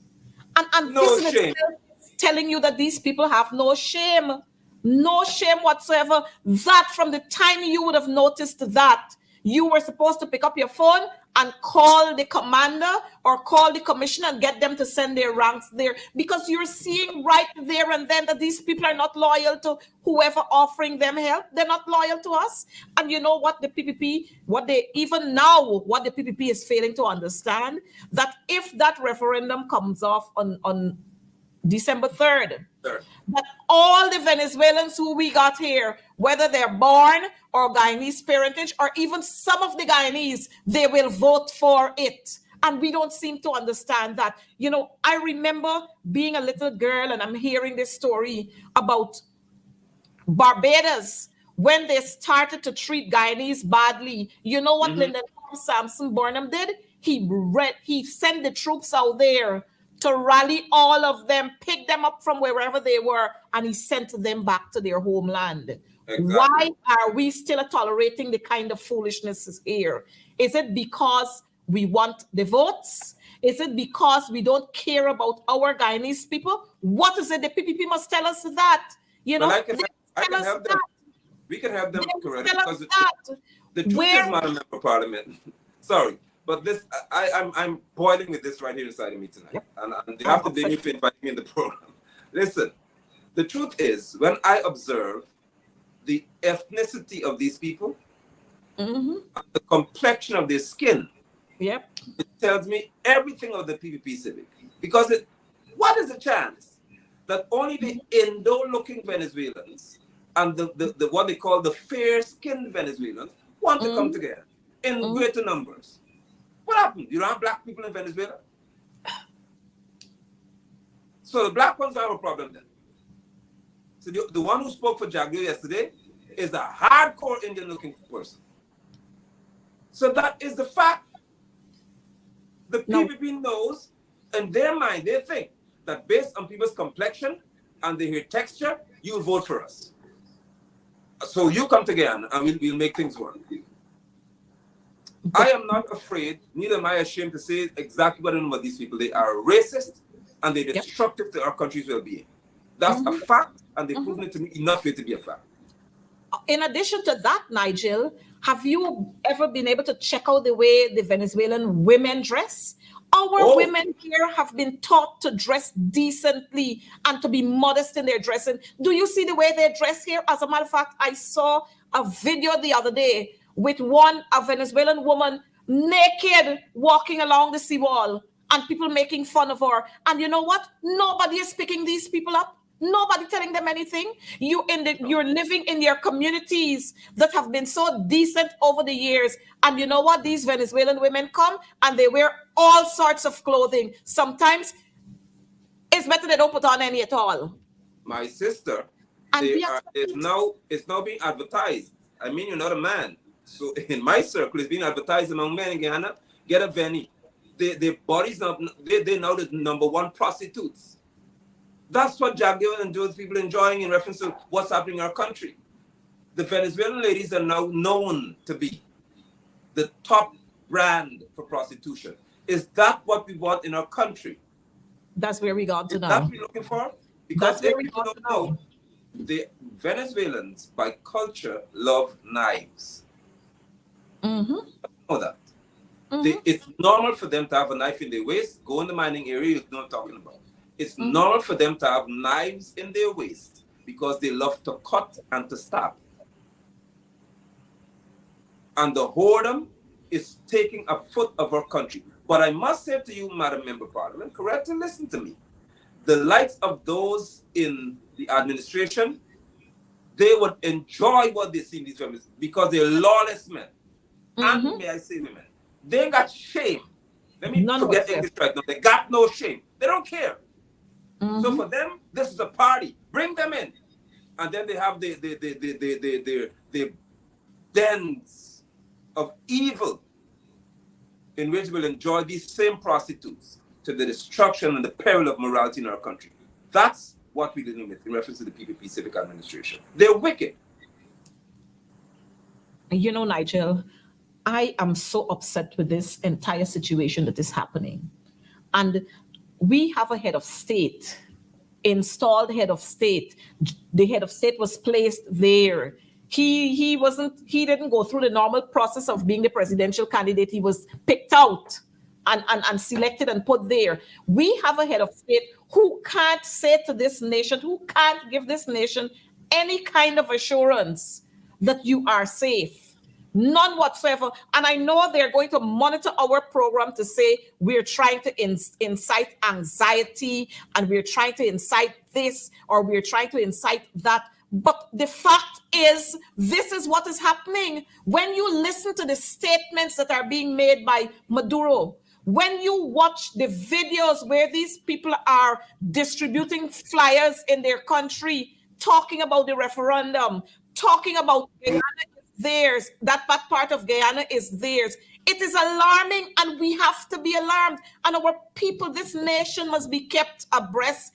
And
no
this
shame.
is telling you that these people have no shame. No shame whatsoever. That from the time you would have noticed that, you were supposed to pick up your phone and call the commander or call the commissioner and get them to send their ranks there, because you're seeing right there and then that these people are not loyal to whoever offering them help. They're not loyal to us. And you know what? The PPP, what the PPP is failing to understand, that if that referendum comes off on December 3rd, that all the Venezuelans who we got here, whether they're born or Guyanese parentage, or even some of the Guyanese, they will vote for it. And we don't seem to understand that. I remember being a little girl and I'm hearing this story about Barbados when they started to treat Guyanese badly. You know what Lyndon Sampson Burnham did? He sent the troops out there to rally all of them, pick them up from wherever they were, and he sent them back to their homeland. Exactly. Why are we still tolerating the kind of foolishness here? Is it because we want the votes? Is it because we don't care about our Guyanese people? What is it? The PPP must tell us that.
Well, I can help them. We can help them correct, because the truth is, Madam Member of Parliament. Sorry, But this, I'm boiling with this right here inside of me tonight,
Yep.
and they have to blame me for inviting me in the program. Listen, the truth is, when I observe the ethnicity of these people,
Mm-hmm.
and the complexion of their skin,
Yep.
it tells me everything of the PPP Civic. Because what is the chance that only the Indo-looking Venezuelans and the what they call the fair-skinned Venezuelans want to come together in greater numbers? What happened? You don't have black people in Venezuela? So the black ones have a problem then. So the one who spoke for Jagdeo yesterday is a hardcore Indian-looking person. So that is the fact. The PPP knows, in their mind, they think that based on people's complexion and their texture, you'll vote for us. So you come together and we'll make things work. I am not afraid, neither am I ashamed to say exactly what I know about these people. They are racist and they're destructive to our country's well-being. That's a fact, and they've proven it to me enough for it to be a fact.
In addition to that, Nigel, have you ever been able to check out the way the Venezuelan women dress? Our women here have been taught to dress decently and to be modest in their dressing. Do you see the way they dress here? As a matter of fact, I saw a video the other day with a Venezuelan woman naked walking along the seawall and people making fun of her. And you know what? Nobody is picking these people up. Nobody telling them anything. You're living in your communities that have been so decent over the years. And you know what? These Venezuelan women come and they wear all sorts of clothing. Sometimes it's better they don't put on any at all.
My sister,
And
it's now being advertised. I mean, you're not a man. So in my circle, it's being advertised among men in Guyana. Get a Veni. Their bodies now, they're now the number one prostitutes. That's what Jagdeo and those people enjoying in reference to what's happening in our country. The Venezuelan ladies are now known to be the top brand for prostitution. Is that what we want in our country?
That's where we got to know.
That's what we're looking for? Because
That's where
if
we
people
got
don't
to know.
know, the Venezuelans, by culture, love knives. Know that. It's normal for them to have a knife in their waist. Go in the mining area, you know what I'm talking about. It's normal for them to have knives in their waist because they love to cut and to stab. And the whoredom is taking a foot of our country. But I must say to you, Madam Member of Parliament, correct and listen to me. The likes of those in the administration, they would enjoy what they see in these families because they're lawless men. And may I say women, they got shame. Let me forget English right now. They got no shame. They don't care. So for them, this is a party. Bring them in. And then they have the dens of evil in which we'll enjoy these same prostitutes to the destruction and the peril of morality in our country. That's what we're dealing with in reference to the PPP Civic Administration. They're wicked.
You know, Nigel, I am so upset with this entire situation that is happening. And we have a head of state, installed head of state. The head of state was placed there. He didn't go through the normal process of being the presidential candidate. He was picked out and selected and put there. We have a head of state who can't say to this nation, who can't give this nation any kind of assurance that you are safe. None whatsoever. And I know they're going to monitor our program to say we're trying to incite anxiety and we're trying to incite this or we're trying to incite that. But the fact is, this is what is happening. When you listen to the statements that are being made by Maduro, when you watch the videos where these people are distributing flyers in their country, talking about the referendum, talking about Guyana is theirs, that part of Guyana is theirs. It is alarming and we have to be alarmed. And our people, this nation must be kept abreast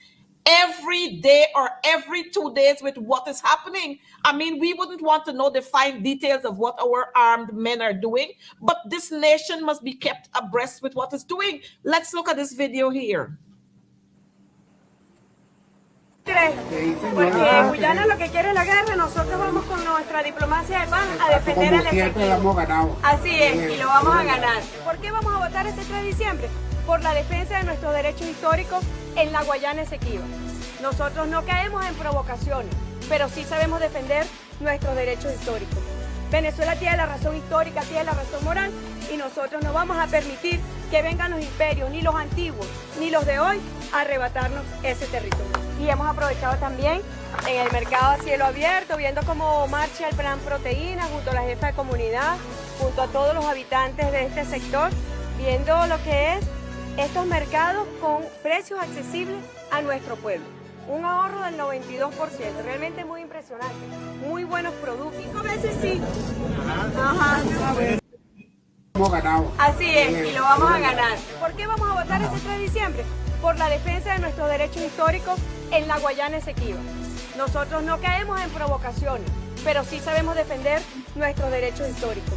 every day or every 2 days with what is happening. I mean, we wouldn't want to know the fine details of what our armed men are doing, but this nation must be kept abreast with what it's doing. Let's look at this video here.
Porque Guyana lo que quiere es la guerra, nosotros vamos con nuestra diplomacia de paz a defender el Esequibo. Así es, y lo vamos a ganar. ¿Por qué vamos a votar este 3 de diciembre? Por la defensa de nuestros derechos históricos en la Guayana Esequiba. Nosotros no caemos en provocaciones, pero sí sabemos defender nuestros derechos históricos. Venezuela tiene la razón histórica, tiene la razón moral, y nosotros no vamos a permitir que vengan los imperios, ni los antiguos, ni los de hoy, a arrebatarnos ese territorio. Y hemos aprovechado también en el mercado a cielo abierto, viendo cómo marcha el plan Proteína junto a la jefa de comunidad, junto a todos los habitantes de este sector, viendo lo que es estos mercados con precios accesibles a nuestro pueblo. Un ahorro del 92%, realmente muy impresionante, muy buenos productos. 5 veces sí. Ajá. Así es, y lo vamos a ganar. ¿Por qué vamos a votar este 3 de diciembre? Por la defensa de nuestros derechos históricos en la Guayana Esequiba. Nosotros no caemos en provocaciones, pero sí sabemos defender nuestros derechos históricos.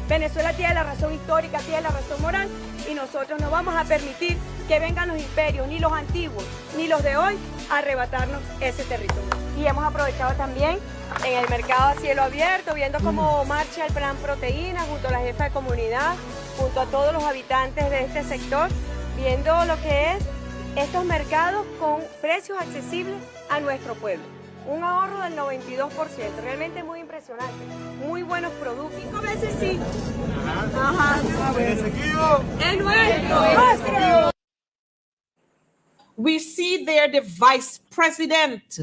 Venezuela tiene la razón histórica, tiene la razón moral, y nosotros no vamos a permitir que vengan los imperios, ni los antiguos, ni los de hoy, a arrebatarnos ese territorio. Y hemos aprovechado también en el mercado a cielo abierto, viendo cómo marcha el plan Proteína junto a la jefa de comunidad, junto a todos los habitantes de este sector, viendo lo que es estos mercados con precios accesibles a nuestro pueblo. Un ahorro del 92%, realmente muy impresionante, muy buenos productos. 5 veces sí. Ajá. Es nuestro.
We see there the vice president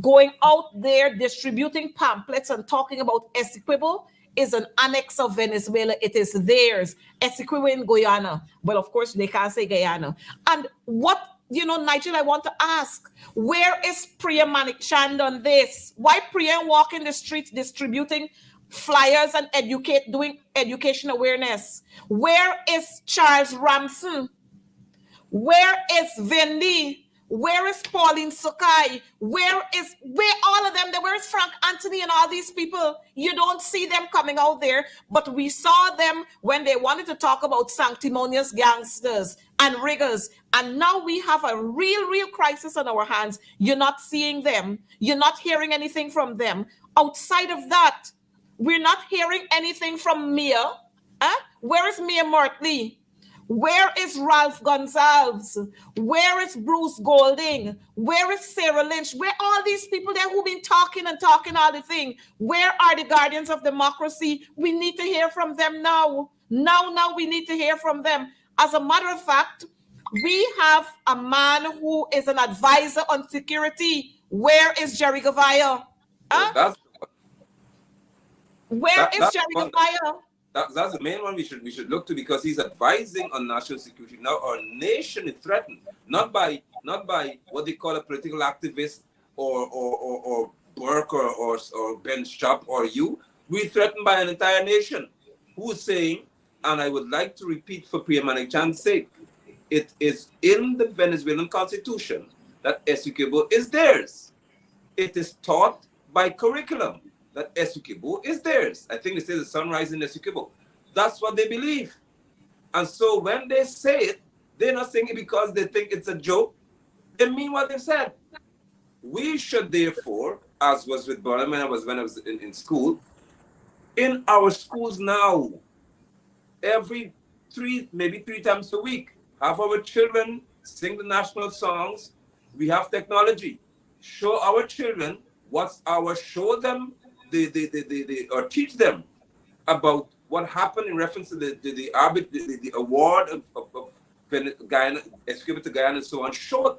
going out there distributing pamphlets and talking about Essequibo is an annex of Venezuela. It is theirs. Essequibo in Guyana. Well, of course, they can't say Guyana. And what, Nigel, I want to ask, where is Priya Manikchand on this? Why Priya walk in the streets distributing flyers and doing education awareness? Where is Charles Ramson? Where is Vendi? Where is Pauline Sakai? Where all of them? Where is Frank Anthony and all these people? You don't see them coming out there, but we saw them when they wanted to talk about sanctimonious gangsters and riggers. And now we have a real crisis on our hands. You're not seeing them. You're not hearing anything from them. Outside of that, we're not hearing anything from Mia. Where is Mia Mortley? Where is Ralph Gonzalez? Where is Bruce Golding? Where is Sarah Lynch? Where are all these people there who've been talking all the thing? Where are the guardians of democracy? We need to hear from them now. Now we need to hear from them. As a matter of fact, we have a man who is an advisor on security. Where is Jerry Gavaya? Where is Jerry Gavaya?
That's the main one we should look to, because he's advising on national security. Now our nation is threatened, not by what they call a political activist or Burke or Ben Sharp or you. We're threatened by an entire nation who's saying, and I would like to repeat for Priya Manikchand's sake, it is in the Venezuelan constitution that Essequibo is theirs. It is taught by curriculum that Essequibo is theirs. I think they say the sunrise in Essequibo. That's what they believe. And so when they say it, they're not saying it because they think it's a joke. They mean what they've said. We should therefore, as was with Burma when I was in school, in our schools now, maybe three times a week, have our children sing the national songs. We have technology. Show our children show them or teach them about what happened in reference to the award of Guyana, Essequibo to Guyana and so on.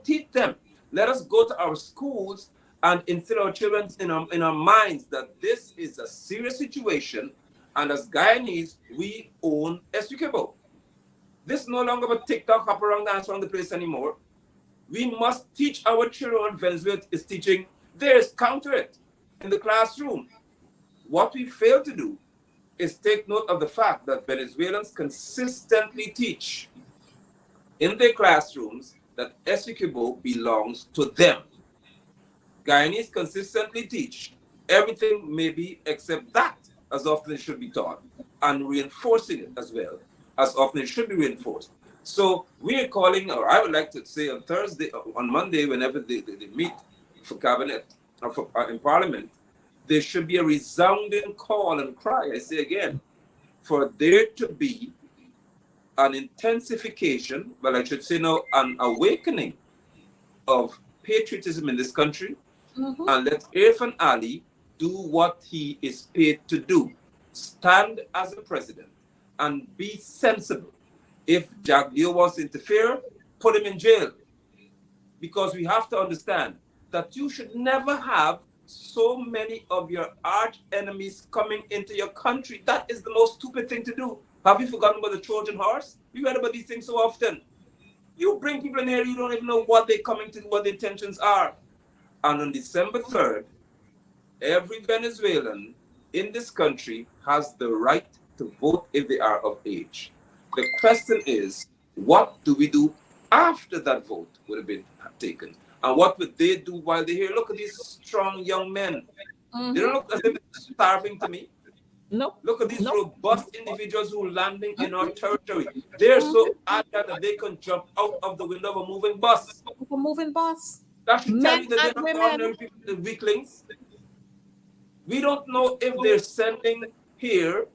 Teach them. Let us go to our schools and instill our children in our minds that this is a serious situation, and as Guyanese, we own Essequibo. This is no longer a TikTok, hop around, dance around the place anymore. We must teach our children. Venezuela is teaching theirs, counter it in the classroom. What we fail to do is take note of the fact that Venezuelans consistently teach in their classrooms that Essequibo belongs to them. Guyanese consistently teach everything maybe except that, as often it should be taught, and reinforcing it as well, as often it should be reinforced. So we are calling, or I would like to say on Thursday, on Monday, whenever they meet, for cabinet, or for, in parliament, there should be a resounding call and cry, I say again, for there to be an intensification, well, I should say now, an awakening of patriotism in this country, and let Irfan Ali do what he is paid to do. Stand as a president and be sensible. If Jagdeo wants to interfere, put him in jail. Because we have to understand that you should never have so many of your arch enemies coming into your country. That is the most stupid thing to do. Have you forgotten about the Trojan horse? We read about these things so often. You bring people in here, you don't even know what they're coming to, what their intentions are. And on December 3rd, every Venezuelan in this country has the right to vote if they are of age. The question is, what do we do after that vote would have been taken? And what would they do while they're here? Look at these strong young men. They don't look as if they're starving to me.
No.
Look at these robust individuals who are landing in our territory. They're so agile that they can jump out of the window of a moving bus.
A moving bus.
That should tell you
Men
that
and
they're not
women.
ordinary people, the weaklings. We don't know if they're sending here,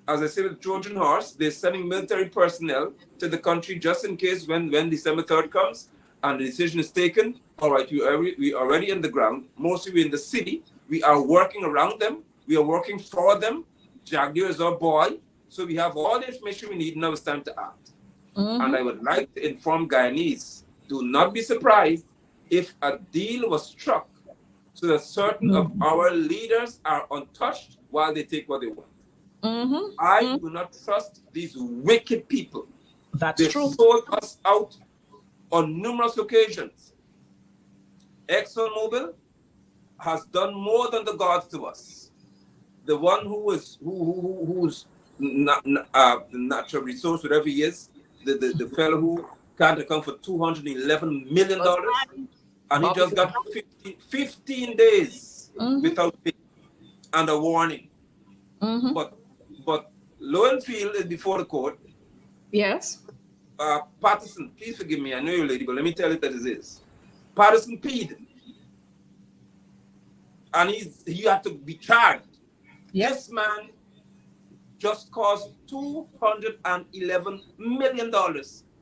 as I said with Trojan horse, they're sending military personnel to the country just in case when December 3rd comes and the decision is taken. All right, we are already in the ground. Mostly we're in the city. We are working around them. We are working for them. Jagdeo is our boy. So we have all the information we need. Now it's time to act. And I would like to inform Guyanese, do not be surprised if a deal was struck so that certain of our leaders are untouched while they take what they want. I do not trust these wicked people.
That's
They
true.
sold us out on numerous occasions. ExxonMobil has done more than the gods to us. The one who's the natural resource, whatever he is, the fellow who can't account for $211 million, and he just got 15 days without pay and a warning. But Lowenfield is before the court.
Yes.
Patterson, please forgive me, I know you're a lady, but let me tell you that it is. Patterson paid. And he had to be charged.
Yep.
This man just cost $211 million.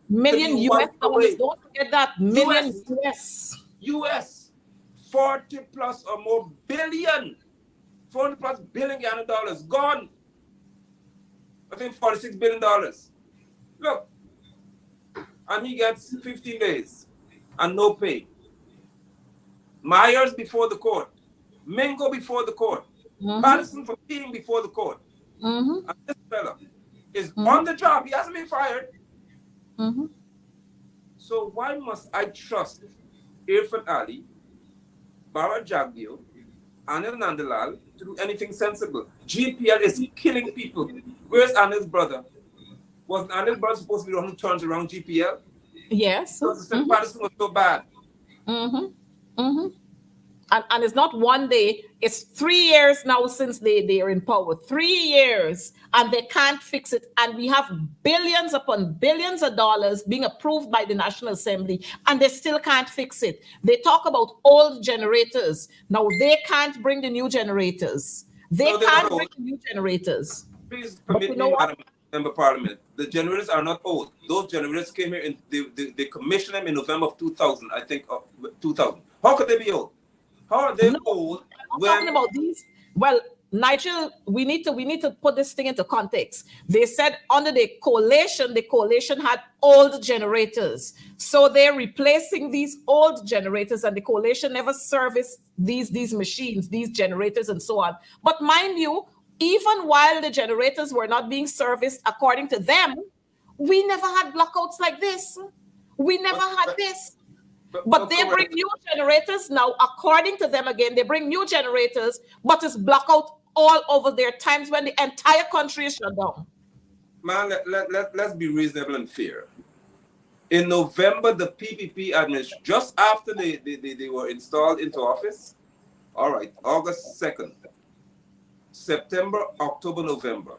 Million US dollars. Don't forget that. Million US.
US. 40 plus or more billion. 40 plus billion Ghana dollars. Gone. I think $46 billion. Look. And he gets 15 days and no pay. Myers before the court. Mingo before the court. Madison for being before the court. And this fella is on the job. He hasn't been fired. So why must I trust Irfan Ali, Bara Jagdeo, Anil Nandalal to do anything sensible? GPL is killing people. Where's Anil's brother? Wasn't Anil's brother supposed to be the one who turns around GPL?
Yes.
Because Patterson was so bad.
And it's not one day, it's 3 years now since they are in power. 3 years, and they can't fix it. And we have billions upon billions of dollars being approved by the National Assembly, and they still can't fix it. They talk about old generators. Now they can't bring the new generators. They can't bring the new generators.
Please permit me, Madam Member of Parliament. The generators are not old. Those generators came here, they commissioned them in November of 2000, I think, 2000. How could they be old? How are they old?
I'm talking about these. Well, Nigel, we need to put this thing into context. They said under the coalition had old generators. So they're replacing these old generators, and the coalition never serviced these machines, these generators and so on. But mind you, even while the generators were not being serviced according to them, we never had blackouts like this. We never had this. But they bring new generators now, according to them again, they bring new generators, but it's blackout all over their times when the entire country is shut down.
Man, let's be reasonable and fair. In November, the PPP administration, just after they were installed into office, all right, August 2nd, September, October, November.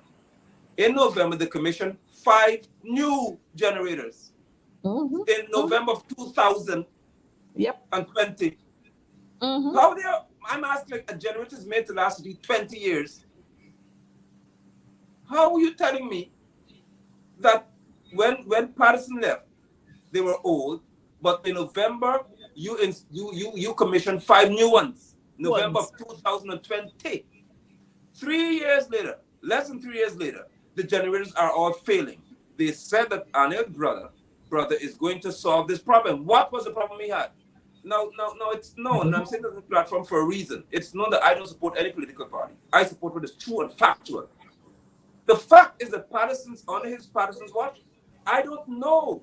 In November, the commission 5 new generators. In November of 2020. How they are, I'm asking, like, a generator is made to last 20 years. How are you telling me that when Patterson left, they were old, but in November you commissioned 5 new ones. November of 2020. 3 years later, less than 3 years later, the generators are all failing. They said that Anil's brother is going to solve this problem. What was the problem he had? No, it's known. And I'm saying this on the platform for a reason. It's known that I don't support any political party. I support what is true and factual. The fact is that Patterson's, under his Patterson's watch, I don't know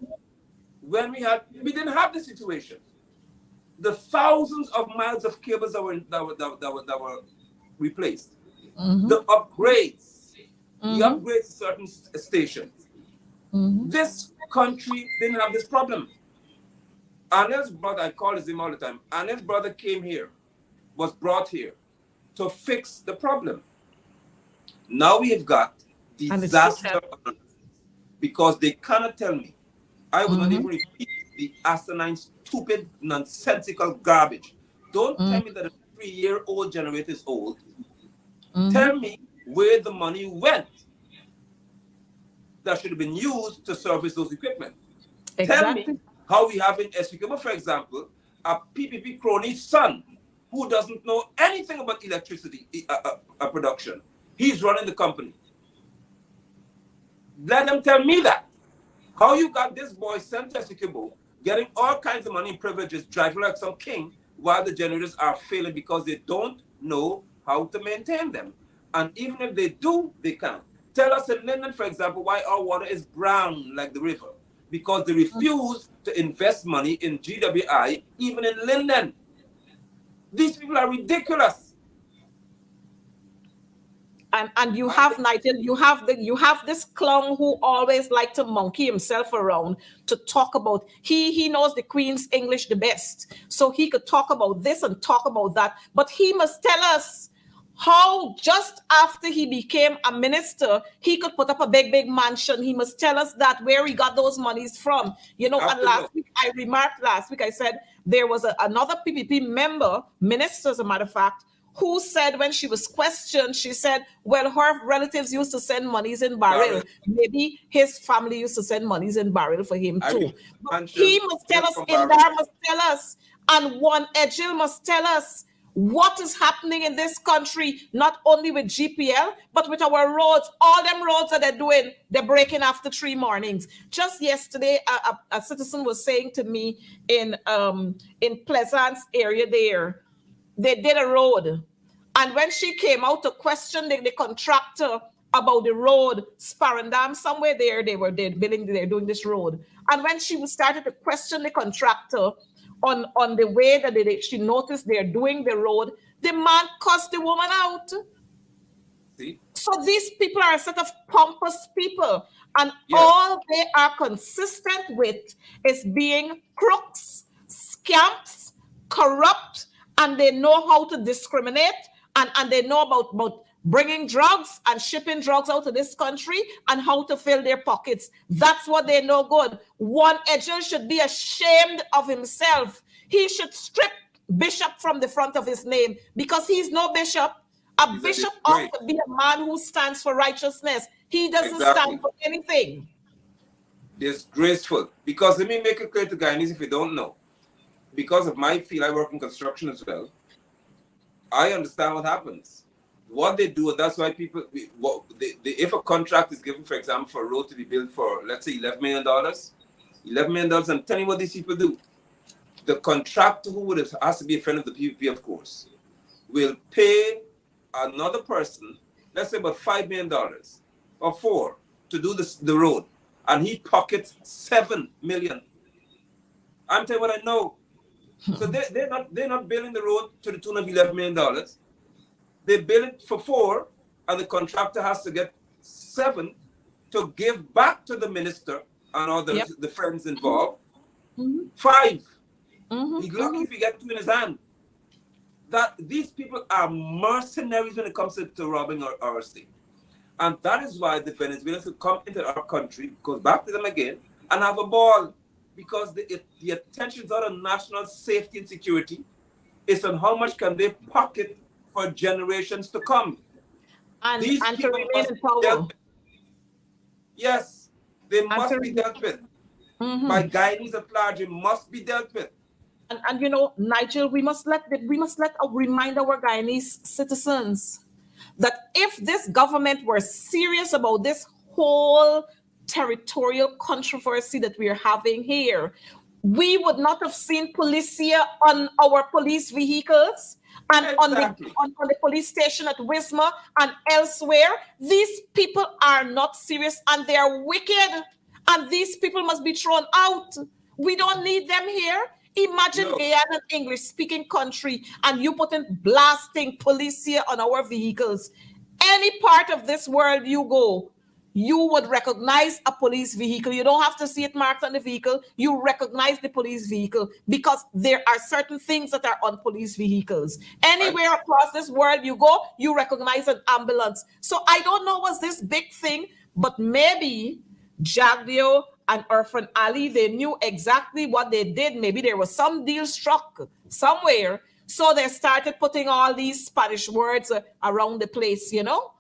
when we didn't have this situation. The thousands of miles of cables that were replaced, the upgrades to certain stations. This country didn't have this problem. Anil's brother, I call his name all the time. Anil's brother came here, was brought here to fix the problem. Now we have got disaster because they cannot tell me. I will not even repeat the asinine, stupid, nonsensical garbage. Don't tell me that a 3-year-old generator is old. Tell me where the money went that should have been used to service those equipment. Tell me how we have in Essequibo, for example, a PPP crony's son who doesn't know anything about electricity production. He's running the company. Let them tell me that. How you got this boy sent to Essequibo, getting all kinds of money and privileges, driving like some king, while the generators are failing because they don't know how to maintain them. And even if they do, they can't. Tell us in Linden, for example, why our water is brown like the river. Because they refuse to invest money in GWI, even in Linden. These people are ridiculous.
And you have, Nigel, you have this clown who always like to monkey himself around to talk about, he knows the Queen's English the best. So he could talk about this and talk about that. But he must tell us how just after he became a minister, he could put up a big mansion. He must tell us that where he got those monies from. You know, and last week, I said there was another PPP member, minister as a matter of fact, who said when she was questioned, she said, well, her relatives used to send monies in barrel. Maybe his family used to send monies in barrel for him too. But he must tell us, Indar must tell us, and one Edgil must tell us what is happening in this country, not only with GPL, but with our roads. All them roads that they're doing, they're breaking after 3 mornings. Just yesterday, a citizen was saying to me in Pleasance area there, they did a road. And when she came out to question the contractor about the road, Sparrandam, somewhere there, they're doing this road. And when she started to question the contractor on the way that she noticed they're doing the road, the man cussed the woman out.
See?
So these people are a set of pompous people. And all they are consistent with is being crooks, scamps, corrupt, and they know how to discriminate, and they know about bringing drugs and shipping drugs out of this country and how to fill their pockets. That's what they know good. One Edgel should be ashamed of himself. He should strip bishop from the front of his name because he's no bishop. A bishop ought to be a man who stands for righteousness. He doesn't stand for anything.
Disgraceful. Because let me make it clear to Guyanese if you don't know. Because of my field, I work in construction as well. I understand what happens. What they do, and that's why people, if a contract is given, for example, for a road to be built for, let's say, $11 million, I'm telling you what these people do. The contractor, who has to be a friend of the PPP, of course, will pay another person, let's say about $5 million or $4 million to do the road, and he pockets $7 million. I'm telling you what I know. So they're not building the road to the tune of $11 million. They build it for $4 million, and the contractor has to get $7 million to give back to the minister and all the friends involved. $5 million. He's lucky if he gets $2 million in his hand. That these people are mercenaries when it comes to robbing our state. And that is why the Venezuelans will come into our country, goes back to them again, and have a ball. Because the attention is not on national safety and security. It's on how much can they pocket for generations to come.
And
These
to
people
remain
must
in
be
power.
dealt with. Yes, they
And
must
to
be
remain-
dealt with. By guidance at large, it must be dealt with.
And you know, Nigel, we must remind our Guyanese citizens that if this government were serious about this whole territorial controversy that we're having here, we would not have seen policia on our police vehicles and
Exactly.
on the police station at Wisma and elsewhere. These people are not serious and they are wicked, and these people must be thrown out. We don't need them here. Imagine
No.
Guyana, an English-speaking country, and you put in blasting policia on our vehicles. Any part of this world you go, you would recognize a police vehicle. You don't have to see it marked on the vehicle. You recognize the police vehicle because there are certain things that are on police vehicles. Anywhere across this world you go, you recognize an ambulance. So I don't know what's this big thing, but maybe Jagdio and Irfan Ali, they knew exactly what they did. Maybe there was some deal struck somewhere. So they started putting all these Spanish words around the place, you know?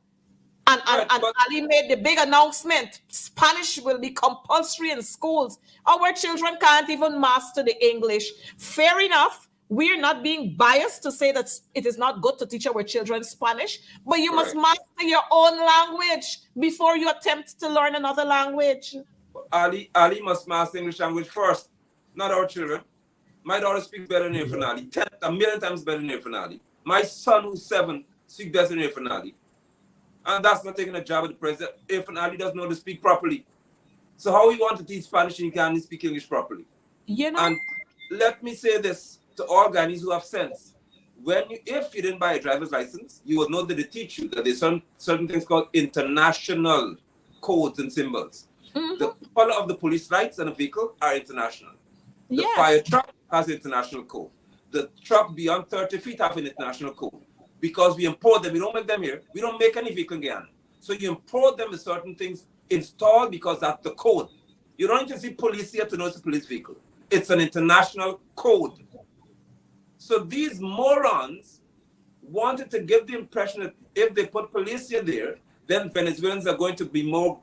And Ali made the big announcement, Spanish will be compulsory in schools. Our children can't even master the English. Fair enough. We're not being biased to say that it is not good to teach our children Spanish, but you must master your own language before you attempt to learn another language.
Ali must master English language first, not our children. My daughter speaks better than Irfan Ali, a million times better than Irfan Ali. My son, who's 7, speaks better than Irfan Ali. And that's not taking a job at the president. Irfan Ali doesn't know how to speak properly. So how we want to teach Spanish and you can't speak English properly?
You know?
And let me say this to all Guyanese who have sense. If you didn't buy a driver's license, you will know that they teach you that there's certain things called international codes and symbols. The color of the police lights on a vehicle are international. The fire truck has an international code. The truck beyond 30 feet have an international code. Because we import them, we don't make them here. We don't make any vehicle in Guyana. So you import them with certain things installed because that's the code. You don't need to see police here to know it's a police vehicle. It's an international code. So these morons wanted to give the impression that if they put police here there, then Venezuelans are going to be more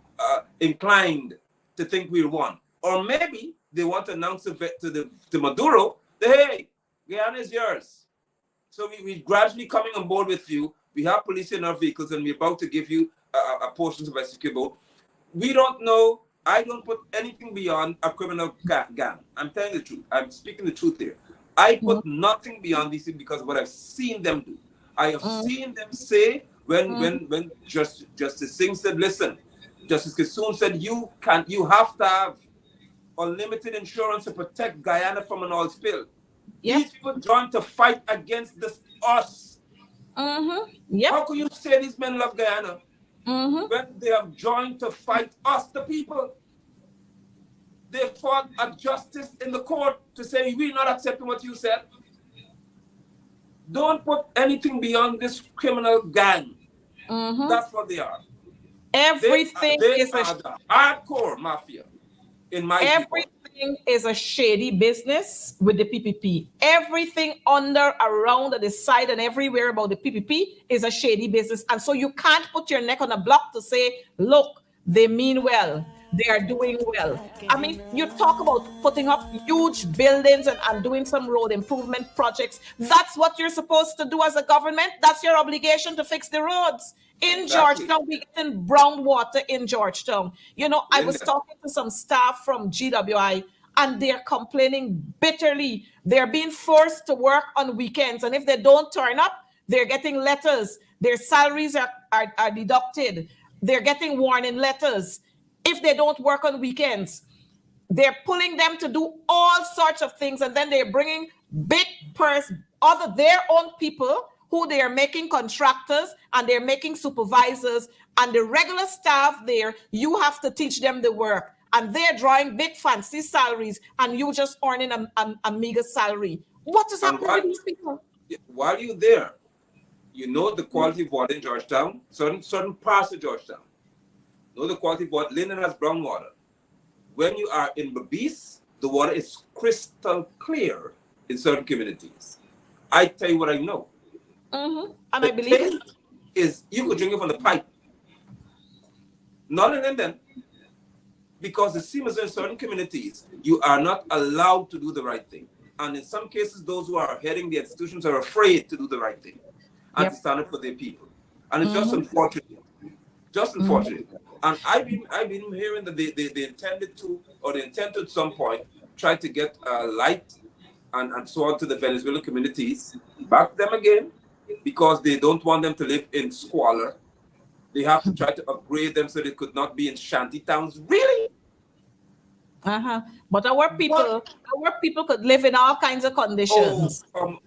inclined to think we won. Or maybe they want to announce to Maduro that, hey, Guyana is yours. So we're gradually coming on board with you. We have police in our vehicles and we're about to give you a portion of a secure boat. We don't know. I don't put anything beyond a criminal gang. I'm telling the truth. I'm speaking the truth here. I put nothing beyond these things because of what I've seen them do. I have seen them say when Justice Singh said, listen, Justice Kissoon said, you have to have unlimited insurance to protect Guyana from an oil spill. Yep. These people joined to fight against us.
Yep.
How can you say these men love Guyana when they have joined to fight us, the people? They fought a justice in the court to say, we're not accepting what you said. Don't put anything beyond this criminal gang. That's what they are.
Everything is
the hardcore mafia. In my
everything is a shady business with the PPP. Everything under, around, at the side, and everywhere about the PPP is a shady business. And so you can't put your neck on a block to say, look, they mean well. They are doing well. I mean, you talk about putting up huge buildings and doing some road improvement projects. That's what you're supposed to do as a government. That's your obligation to fix the roads. In Georgetown, we get in brown water in Georgetown. You know, I was talking to some staff from GWI and they're complaining bitterly. They're being forced to work on weekends. And if they don't turn up, they're getting letters. Their salaries are deducted. They're getting warning letters. If they don't work on weekends, they're pulling them to do all sorts of things. And then they're bringing big their own people who they are making contractors and they're making supervisors, and the regular staff there, you have to teach them the work. And they're drawing big fancy salaries and you just earning a meager salary. What is happening with these people?
While you're there, you know the quality of water in Georgetown, certain parts of Georgetown. Know the quality of water. Linden has brown water. When you are in Babis, the water is crystal clear in certain communities. I tell you what I know.
And
The
I believe it.
thing is, you could drink it from the pipe. Not in London, because it seems in certain communities, you are not allowed to do the right thing. And in some cases, those who are heading the institutions are afraid to do the right thing and to stand up for their people. And it's just unfortunate. Just unfortunate. And I've been hearing that they intended to, or they intend to at some point, try to get light and so on to the Venezuelan communities. Back them again, because they don't want them to live in squalor. They have to try to upgrade them so they could not be in shanty towns. Really?
But our people could live in all kinds of conditions.
Oh,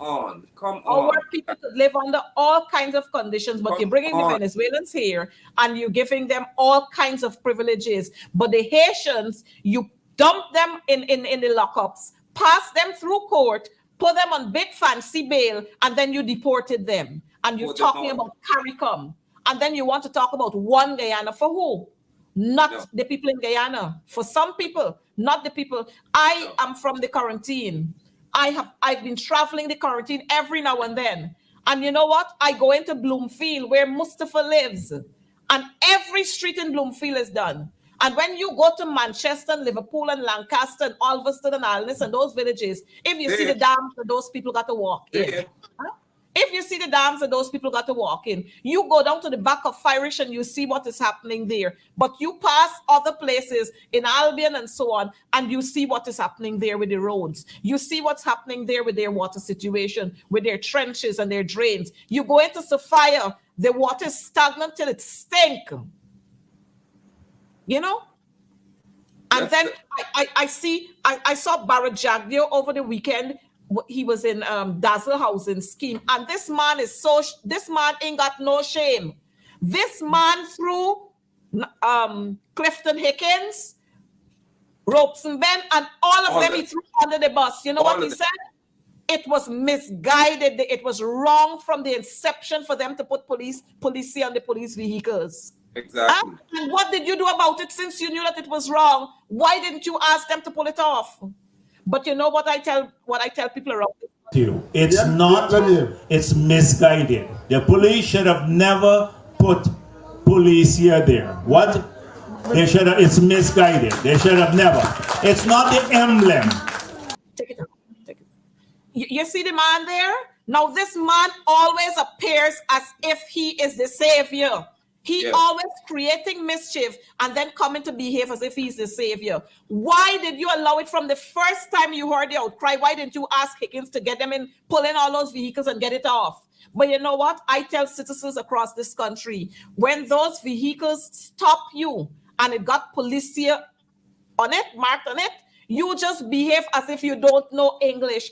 come on.
Our people could live under all kinds of conditions, but you're bringing the Venezuelans here and you're giving them all kinds of privileges. But the Haitians, you dump them in the lockups, pass them through court, put them on big fancy bail, and then you deported them. And you're talking about CARICOM. And then you want to talk about one Guyana for who? Not the people in Guyana. For some people, not the people. I am from the quarantine. I've been traveling the quarantine every now and then. And you know what? I go into Bloomfield where Mustafa lives. And every street in Bloomfield is done. And when you go to Manchester, Liverpool, and Lancaster, and Ulverston, and Alness, and those villages, if you see the dams that those people got to walk in. If you see the dams that those people got to walk in, you go down to the back of Firish and you see what is happening there. But you pass other places in Albion and so on, and you see what is happening there with the roads. You see what's happening there with their water situation, with their trenches and their drains. You go into Sophia, the water is stagnant till it stinks. You know? And then I saw Barrett Jagdio over the weekend. He was in Dazzle Housing Scheme, and this man ain't got no shame. This man threw Clifton Hickens, Robeson Ben, and all of them he threw under the bus. You know what he said? It was misguided. It was wrong from the inception for them to put police on the police vehicles.
Exactly.
And what did you do about it since you knew that it was wrong? Why didn't you ask them to pull it off? But you know what I tell people around
you. It's it's misguided. The police should have never put police there. What? They should have, it's misguided. They should have never. It's not the emblem.
Take it out. You see the man there? Now this man always appears as if he is the savior. He always creating mischief and then coming to behave as if he's the savior. Why did you allow it from the first time you heard the outcry? Why didn't you ask Higgins to get them in, pull in all those vehicles and get it off? But you know what? I tell citizens across this country, when those vehicles stop you and it got police here on it, marked on it, you just behave as if you don't know English.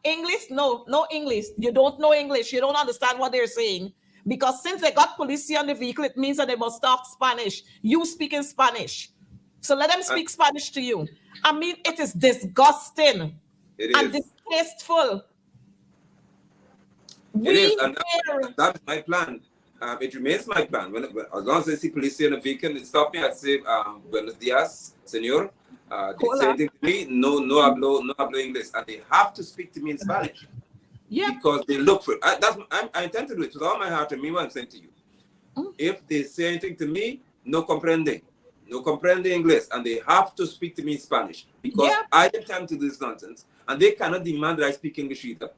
English? No English. You don't know English. You don't understand what they're saying. Because since they got police on the vehicle, it means that they must talk Spanish. You speak in Spanish. So let them speak Spanish to you. I mean, it is disgusting and distasteful.
It is, and that's my plan. It remains my plan. As long as I see police in the vehicle, they stop me, I say, buenos dias, senor. They say anything to me, no hablo English. And they have to speak to me in Spanish.
Yeah.
Because they look for it. I intend to do it with all my heart, and mean what I'm saying to you. If they say anything to me, no comprende English, and they have to speak to me in Spanish. Because I intend to do this nonsense, and they cannot demand that I speak English either.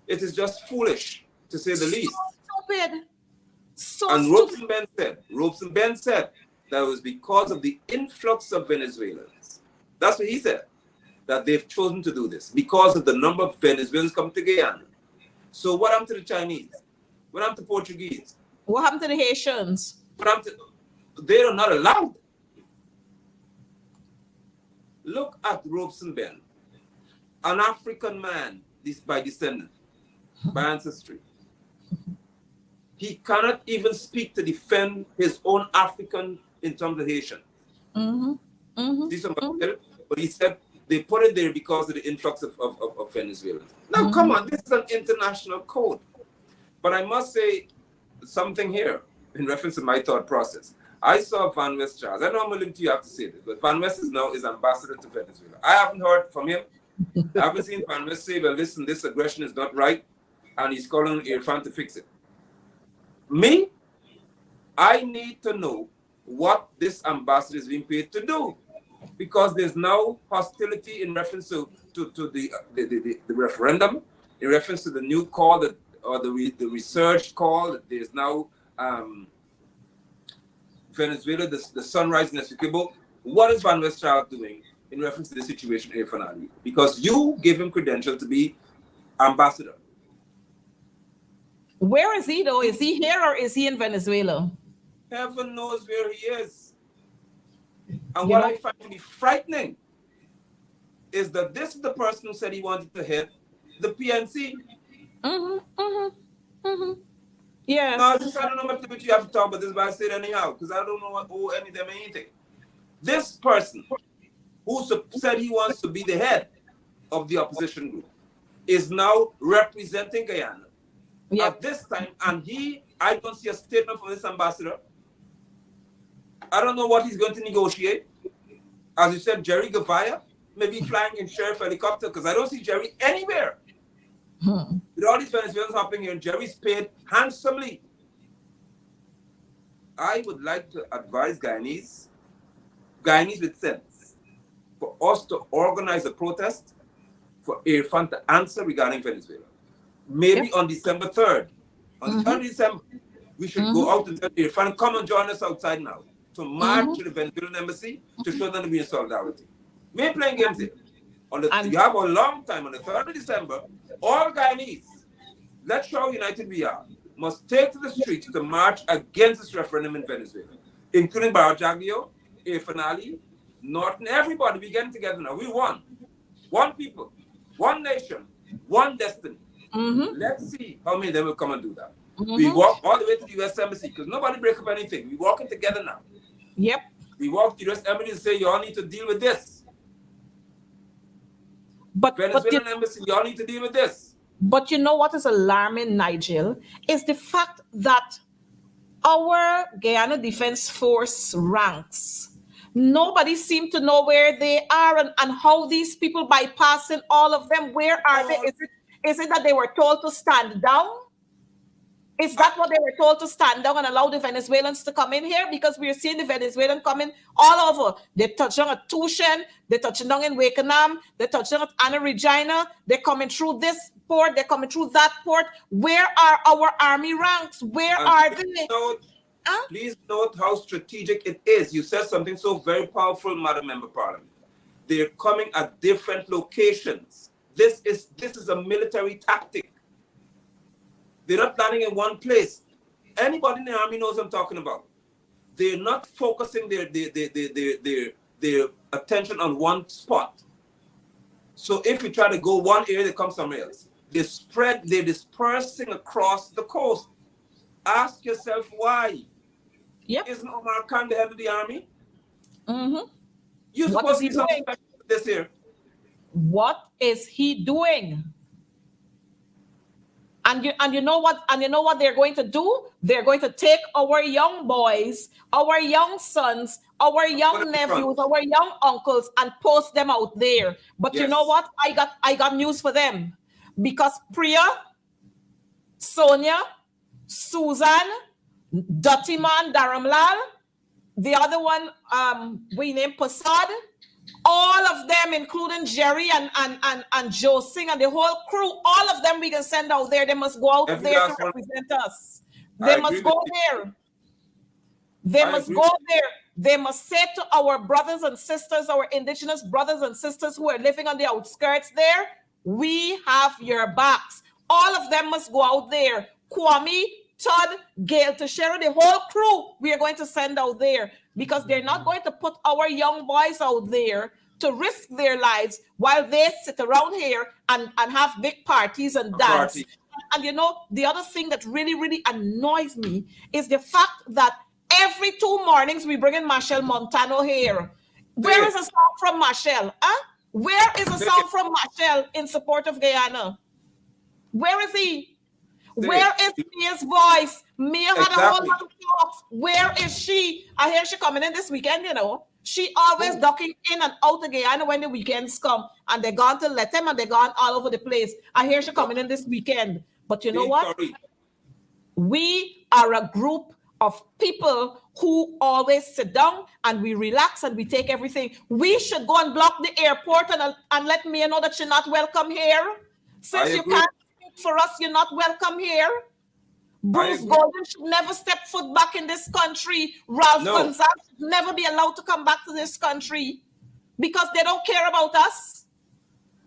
It is just foolish, to say the least.
Stupid.
And Robeson Ben said that it was because of the influx of Venezuelans. That's what he said. That they've chosen to do this because of the number of Venezuelans coming to Guyana. So what happened to the Chinese? What happened to Portuguese?
What happened to the Haitians?
They are not allowed. Look at Robeson Ben, an African man by descendant, by ancestry. He cannot even speak to defend his own African in terms of Haitian. But he said, they put it there because of the influx of Venezuelans. Now, come on, this is an international code. But I must say something here in reference to my thought process. I saw Van West Charles. I know I'm willing to you have to say this, but Van West is now ambassador to Venezuela. I haven't heard from him I haven't seen Van West say, well, listen, this aggression is not right, and he's calling on Irfan to fix it. Me, I need to know what this ambassador is being paid to do, because there's now hostility in reference to the referendum, in reference to the new call that, or the research call that there's now Venezuela, the sunrise in Essequibo. What is Van Westphal doing in reference to the situation in Irfan Ali? Because you gave him credential to be ambassador.
Where is he though? Is he here or is he in Venezuela?
Heaven knows where he is. And what I find to be frightening is that this is the person who said he wanted to head the PNC.
Yes.
No, I don't know what you have to talk about this, but I say it anyhow, because I don't know what any of them anything. This person who said he wants to be the head of the opposition group is now representing Guyana at this time, and I don't see a statement from this ambassador. I don't know what he's going to negotiate. As you said, Jerry Gavaya, maybe flying in sheriff helicopter, because I don't see Jerry anywhere. With all these Venezuelans hopping here, Jerry's paid handsomely. I would like to advise Guyanese with sense, for us to organize a protest for Irfan to answer regarding Venezuela. Maybe on December 3rd. On the 3rd of December, we should go out and tell Irfan, come and join us outside now, to march to the Venezuelan embassy to show them to be in solidarity. We ain't playing games here. You have a long time. On the 3rd of December, all Guyanese, let's show how united we are, must take to the streets to march against this referendum in Venezuela, including Barajaglio, Irfan Ali, Norton, everybody. We getting together now. We won. One people, one nation, one destiny. Let's see how many of them will come and do that. We walk all the way to the U.S. Embassy, because nobody break up anything. We walking together now.
Yep.
We walk to the U.S. Embassy and say, you all need to deal with this. Venezuelan embassy, you all need to deal with this.
But you know what is alarming, Nigel, is the fact that our Guyana Defense Force ranks, nobody seems to know where they are and how these people bypassing all of them. Where are they? Is it that they were told to stand down? Is that what they were told, to stand down and allow the Venezuelans to come in here? Because we're seeing the Venezuelans coming all over. They touched down at Tushen, they touched down in Wakenham, they touched down at Anna Regina, they're coming through this port, they're coming through that port. Where are our army ranks? Where are they?
Please note how strategic it is. You said something so very powerful, Madam Member Parliament. They're coming at different locations. This is a military tactic. They're not landing in one place. Anybody in the army knows what I'm talking about. They're not focusing their attention on one spot. So if you try to go one area, they come somewhere else. They're dispersing across the coast. Ask yourself why. Isn't Omar Khan the head of the army? You're supposed to be something special this year.
What is he doing? And you know what they're going to do? They're going to take our young boys, our young sons, our young nephews, our young uncles, and post them out there. But you know what? I got news for them. Because Priya, Sonia, Susan, Dirty Man, Dharamlal, the other one we named Pasad, all of them, including Jerry and Joe Singh and the whole crew, all of them we can send out there. They must go out there to represent us. They must go there. They must go there. They must say to our brothers and sisters, our indigenous brothers and sisters who are living on the outskirts there, we have your backs. All of them must go out there. Kwame, Todd, Gail, Teixeira, the whole crew we are going to send out there, because they're not going to put our young boys out there to risk their lives while they sit around here and have big parties and dance. And you know, the other thing that really, really annoys me is the fact that every 2 mornings we bring in Marshall Montano here. Where is a song from Marshall? Where is a song from Marshall in support of Guyana? Where is he? Where is Mia's voice? Mia had a whole lot of talks. Where is she? I hear she coming in this weekend, you know. She always ducking in and out again. I know when the weekends come and they're gone to let them and they're gone all over the place. I hear she coming in this weekend. But you know what? We are a group of people who always sit down and we relax and we take everything. We should go and block the airport and let me know that you're not welcome here. Since you can't speak for us, you're not welcome here. Bruce Gordon should never step foot back in this country. Ralph Gonzalez should never be allowed to come back to this country because they don't care about us.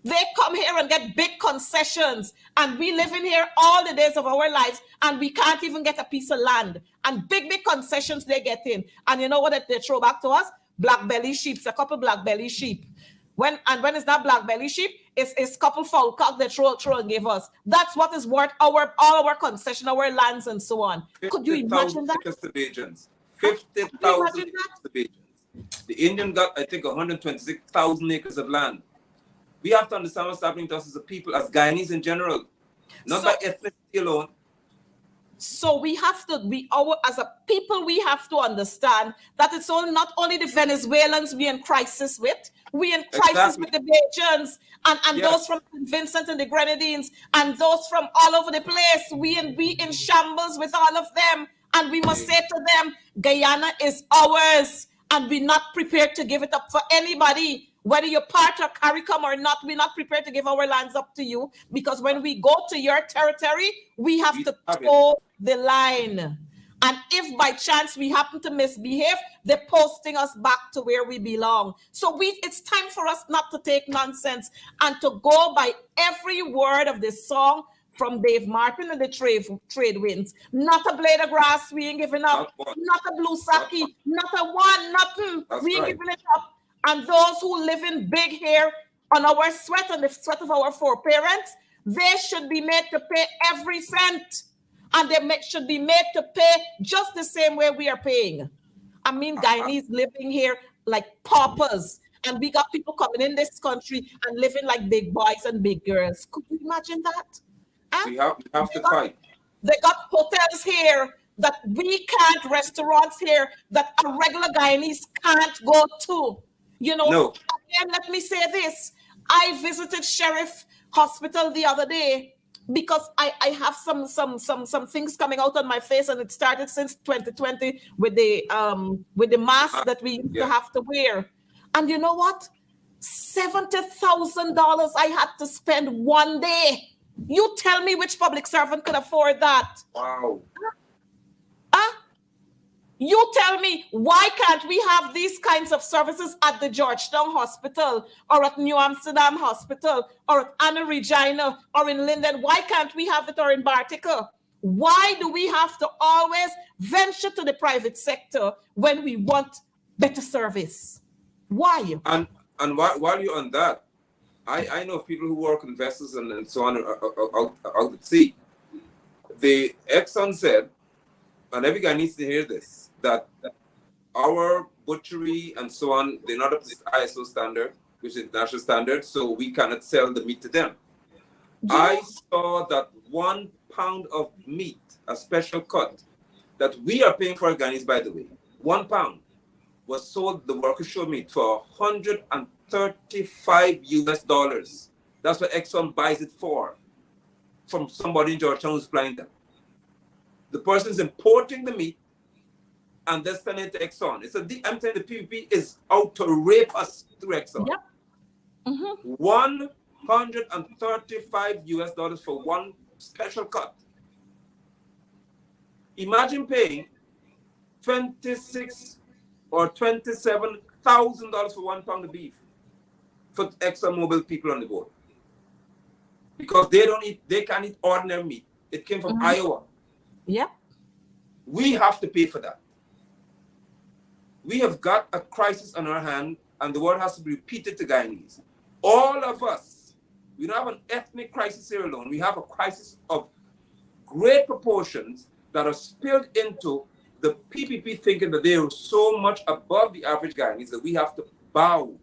They come here and get big concessions, and we live in here all the days of our lives, and we can't even get a piece of land. And big concessions they get in. And you know what they throw back to us? Black belly sheep, a couple black belly sheep. When it's not black belly sheep, it's couple foul cock they throw and give us. That's what is worth all our concession, our lands, and so on. Could you imagine that?
50,000 acres. The Indian got, I think, 126,000 acres of land. We have to understand what's happening to us as a people, as Guyanese in general, not by ethnicity alone.
So we have to as a people, we have to understand that it's not only the Venezuelans we in crisis with, we in crisis with the Bajans and those from St. Vincent and the Grenadines and those from all over the place. We in shambles with all of them, and we must say to them, Guyana is ours, and we're not prepared to give it up for anybody. Whether you're part of CARICOM or not, we're not prepared to give our lands up to you, because when we go to your territory, we have to toe the line. And if by chance we happen to misbehave, they're posting us back to where we belong. So it's time for us not to take nonsense and to go by every word of this song from Dave Martin and the trade winds. Not a blade of grass, we ain't giving up. Not a blue saki, not a one, nothing. We ain't giving it up. And those who live in big here on our sweat and the sweat of our foreparents, they should be made to pay every cent. And they should be made to pay just the same way we are paying. I mean, Guyanese living here like paupers. And we got people coming in this country and living like big boys and big girls. Could you imagine that?
We have to fight.
They got hotels here that we can't, restaurants here that a regular Guyanese can't go to. You know, again, let me say this. I visited Sheriff Hospital the other day because I have some things coming out on my face, and it started since 2020 with the mask that we used to have to wear. And you know what? $70,000 I had to spend one day. You tell me which public servant could afford that.
Wow.
You tell me, why can't we have these kinds of services at the Georgetown Hospital or at New Amsterdam Hospital or at Anna Regina or in Linden? Why can't we have it or in Bartica? Why do we have to always venture to the private sector when we want better service? Why?
And while you're on that, I know people who work in vessels and so on out at sea. The Exxon said, and every guy needs to hear this, that our butchery and so on, they're not up to the ISO standard, which is international standard, so we cannot sell the meat to them. I saw that 1 pound of meat, a special cut, that we are paying for Guyanese, by the way, 1 pound, was sold, the worker showed me, for $135 US. That's what Exxon buys it for, from somebody in Georgetown who's supplying them. The person's importing the meat and they're selling it to Exxon. I'm telling you, the PPP is out to rape us through Exxon.
Yep. Mm-hmm.
$135 US for one special cut. Imagine paying $26,000 or $27,000 for 1 pound of beef for ExxonMobil people on the board, because they can't eat ordinary meat. It came from Iowa.
Yep.
We have to pay for that. We have got a crisis on our hand, and the word has to be repeated to Guyanese. All of us, we don't have an ethnic crisis here alone. We have a crisis of great proportions that are spilled into the PPP, thinking that they are so much above the average Guyanese that we have to bow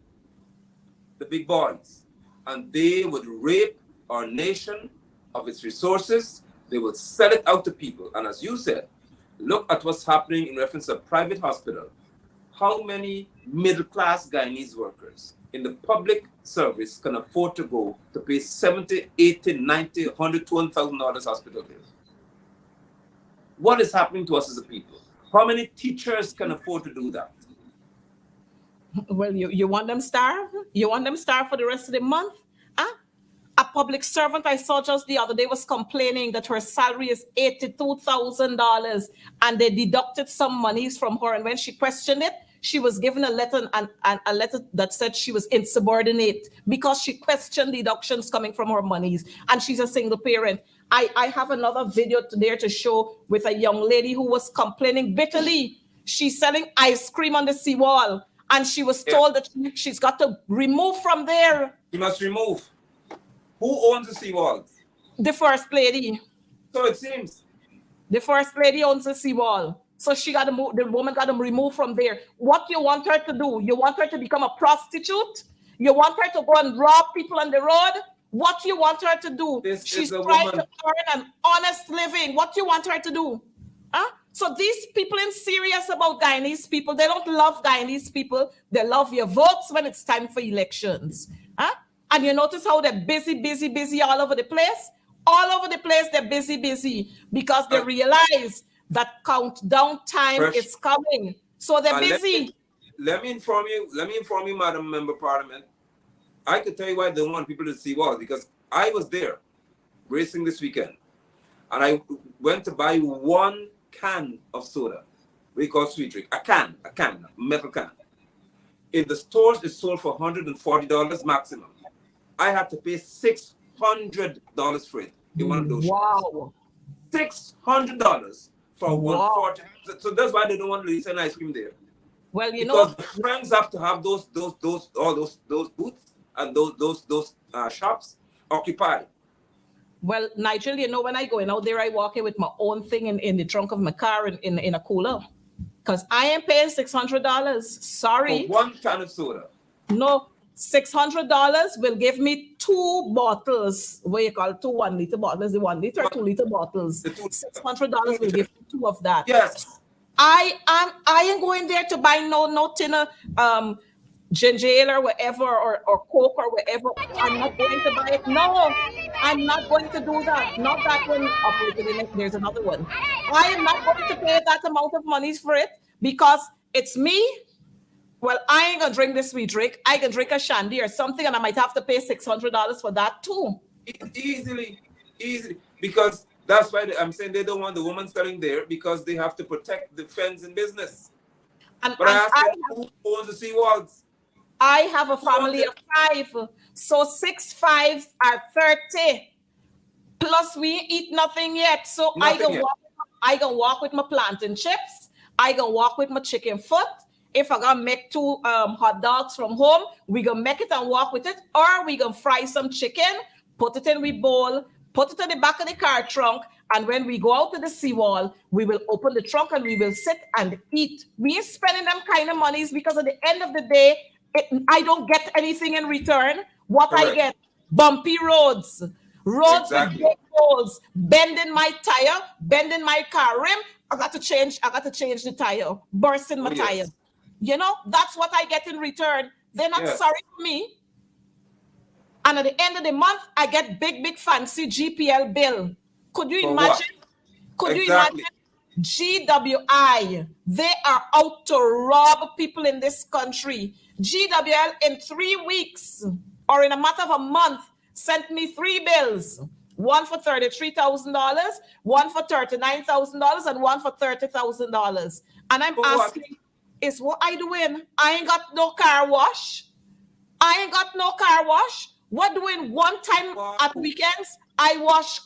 the big boys. And they would rape our nation of its resources. They will sell it out to people. And as you said, look at what's happening in reference to a private hospital. how many middle-class Guyanese workers in the public service can afford to go to pay $70, $80, $90, $100, $200,000 hospital bills? What is happening to us as a people? How many teachers can afford to do that?
Well, you want them starve? You want them starve for the rest of the month? Huh? A public servant I saw just the other day was complaining that her salary is $82,000 and they deducted some monies from her. And when she questioned it, she was given a letter and a letter that said she was insubordinate because she questioned deductions coming from her monies. And she's a single parent. I have another video there to show with a young lady who was complaining bitterly. She's selling ice cream on the seawall. And she was told that she's got to remove from there.
She must remove. Who owns the seawall?
The first lady.
So it seems.
The first lady owns the seawall. So she got to move, the woman got to remove from there. What you want her to do? You want her to become a prostitute? You want her to go and rob people on the road? What you want her to do? She's trying to earn an honest living. What you want her to do? Huh? So these people ain't serious about Guyanese people. They don't love Guyanese people. They love your votes when it's time for elections. Huh? And you notice how they're busy all over the place? All over the place, they're busy because they realize that countdown time is coming. So they're busy.
Let me inform you, Madam Member of Parliament. I could tell you why they don't want people to see walls, because I was there racing this weekend. And I went to buy one can of soda, we call sweet drink, a can, metal can. In the stores, it's sold for $140 maximum. I had to pay $600 for it in one of those shops. $600 for 140. So that's why they don't want to sell ice cream there.
Well, you
because
know,
the friends have to have those booths and those shops occupied.
Well, Nigel, you know, when I go in out there, I walk in with my own thing in the trunk of my car in a cooler. Because I ain't paying $600. Sorry.
For one can of soda.
No, $600 will give me 2 bottles. What you call 2 1-liter bottles? The 1 liter, 2 liter bottles. $600 will give me 2 of that.
Yes.
I ain't going there to buy no tin of ginger ale or whatever or Coke or whatever. I'm not going to buy it. No, I'm not going to do that. Not that one. There's another one. I am not going to pay that amount of money for it because it's me. Well, I ain't gonna drink this sweet drink. I can drink a shandy or something, and I might have to pay $600 for that too.
Easily, because that's why I'm saying they don't want the woman selling there because they have to protect the friends in business. But I asked them, who owns the seawalls?
I have a family of 5, so 6 5s are 30. Plus, we eat nothing yet, so I can walk with my plantain chips. I can walk with my chicken foot. If I gonna make 2 hot dogs from home, we gonna make it and walk with it, or we gonna fry some chicken, put it in we bowl, put it in the back of the car trunk, and when we go out to the seawall, we will open the trunk and we will sit and eat. We ain't spending them kind of monies because at the end of the day, I don't get anything in return. What I get, bumpy roads with big holes, bending my tire, bending my car rim. I got to change the tire, bursting my tire. You know, that's what I get in return. They're not sorry for me. And at the end of the month, I get big fancy GPL bill. Could you imagine? Could you imagine? GWI, they are out to rob people in this country. GWL in 3 weeks or in a matter of a month sent me 3 bills. One for $33,000, one for $39,000, and one for $30,000. And I'm asking, is what I doing? I ain't got no car wash. What doing one time at weekends? I wash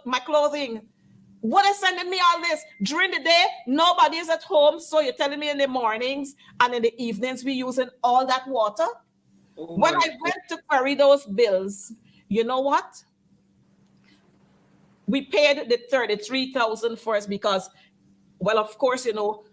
my clothing. What is sending me all this? During the day, nobody is at home. So you're telling me in the mornings and in the evenings, we're using all that water? When I went to carry those bills, you know what? We paid the $33,000 first because, well, of course, you know,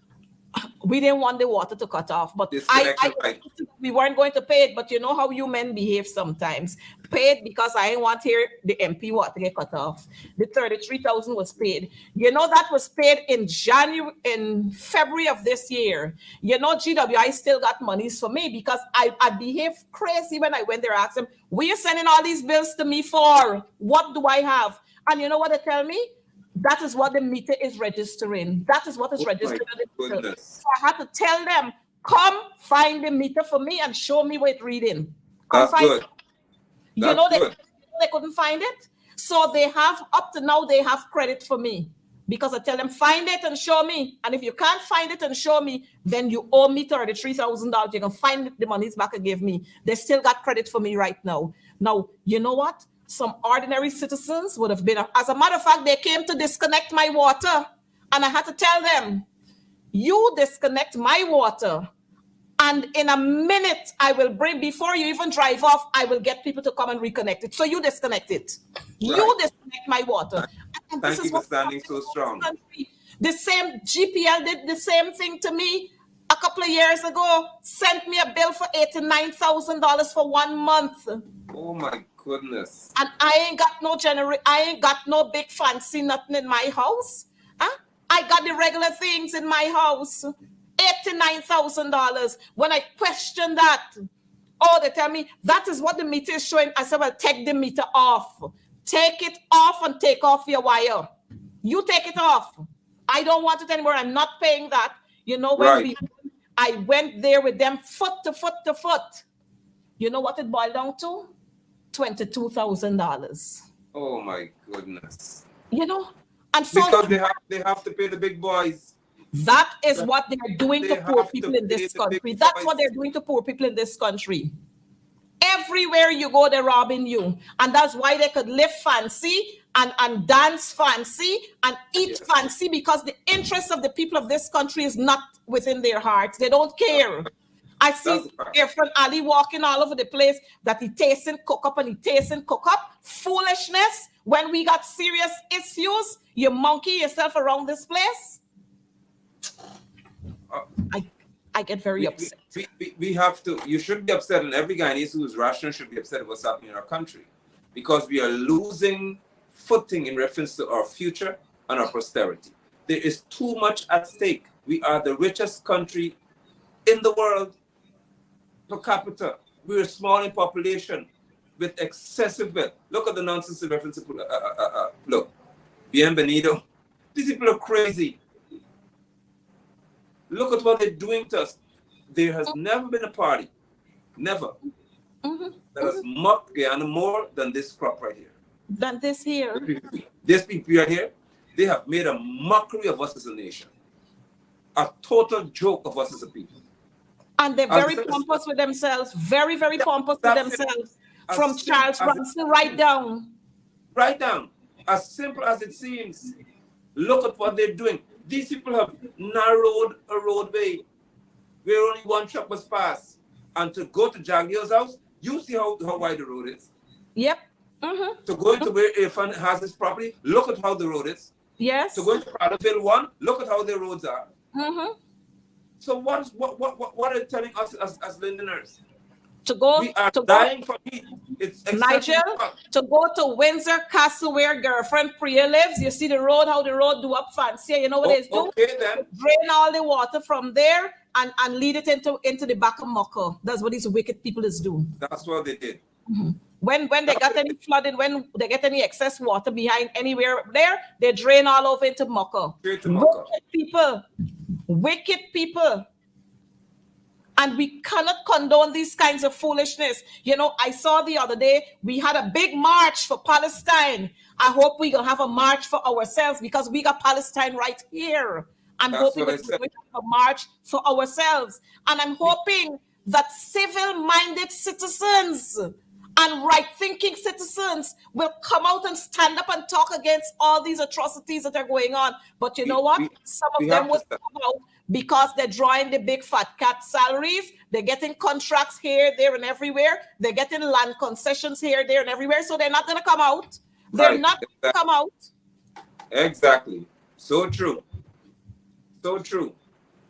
we didn't want the water to cut off, but
Disconnection, right.
we weren't going to pay it. But you know how you men behave sometimes. Paid because I didn't want here the MP water to get cut off. The 33,000 was paid. You know that was paid in February of this year. You know GWI still got monies for me because I behaved crazy when I went there. Asked them, "What are you sending all these bills to me for? What do I have?" And you know what they tell me? That is what the meter is registering. That is what is registered.
Goodness.
So I had to tell them, come find the meter for me and show me what it's reading.
That's good.
You know,
That's good.
they couldn't find it. So they have, up to now, they have credit for me. Because I tell them, find it and show me. And if you can't find it and show me, then you owe me $33,000. You can find the monies back and give me. They still got credit for me right now. Now, you know what? Some ordinary citizens would have been, as a matter of fact, they came to disconnect my water. And I had to tell them, you disconnect my water. And in a minute, I will bring, before you even drive off, I will get people to come and reconnect it. So you disconnect it. Right. You disconnect my water. And
Thank you for standing so strong.
The same GPL did the same thing to me a couple of years ago, sent me a bill for $89,000 for 1 month.
Oh my goodness.
And I ain't got no big fancy nothing in my house. Huh? I got the regular things in my house. $89,000. When I question that, oh, they tell me that is what the meter is showing. I said, well, take the meter off. Take it off and take off your wire. You take it off. I don't want it anymore. I'm not paying that. You know, when I went there with them foot to foot to foot. You know what it boiled down to? $22,000.
Oh my goodness.
You know, and so
because they have to pay the big boys.
That is what they're doing to poor people in this country. That's what they're doing to poor people in this country. Everywhere you go, they're robbing you. And that's why they could live fancy and dance fancy and eat fancy, because the interest of the people of this country is not within their hearts. They don't care. I see Irfan Ali walking all over the place that he tasting cook up and he tasting cook up. Foolishness. When we got serious issues, you monkey yourself around this place. I get very upset.
We have to, you should be upset, and every Guyanese who is rational should be upset at what's happening in our country, because we are losing footing in reference to our future and our posterity. There is too much at stake. We are the richest country in the world per capita. We are small in population with excessive wealth. Look at the nonsense in reference to, look, bienvenido. These people are crazy. Look at what they're doing to us. There has never been a party, never, that has mocked Guyana more than this crop right here.
Than this here.
This people right here, they have made a mockery of us as a nation. A total joke of us as a people.
And they're very pompous with themselves. Very, very pompous with themselves. From Charles Bronson right down.
Right down. As simple as it seems. Look at what they're doing. These people have narrowed a roadway where only one truck must pass. And to go to Jaglio's house, you see how wide the road is.
Yep.
To go into where Irfan has his property, look at how the road is.
Yes.
To go into Prattville 1, look at how the roads are. So what are you telling us as Londoners?
To go,
we are dying for heat. It's
Nigel, to go to Windsor Castle where girlfriend Priya lives. You see the road, how the road do up fancy. You know what they do?
Okay, then.
Drain all the water from there and lead it into the back of Moko. That's what these wicked people is doing.
That's what they did.
When they got any flooding, when they get any excess water behind anywhere there, they drain all over into Moko. Wicked people. Wicked people. And we cannot condone these kinds of foolishness. You know, I saw the other day, we had a big march for Palestine. I hope we're going to have a march for ourselves, because we got Palestine right here. I'm hoping we're going to have a march for ourselves. And I'm hoping that civil-minded citizens and right-thinking citizens will come out and stand up and talk against all these atrocities that are going on. But you know what? Some of them will come out because they're drawing the big fat cat salaries. They're getting contracts here, there, and everywhere. They're getting land concessions here, there, and everywhere. So they're not going to come out. They're not going to come out.
Exactly. So true. So true.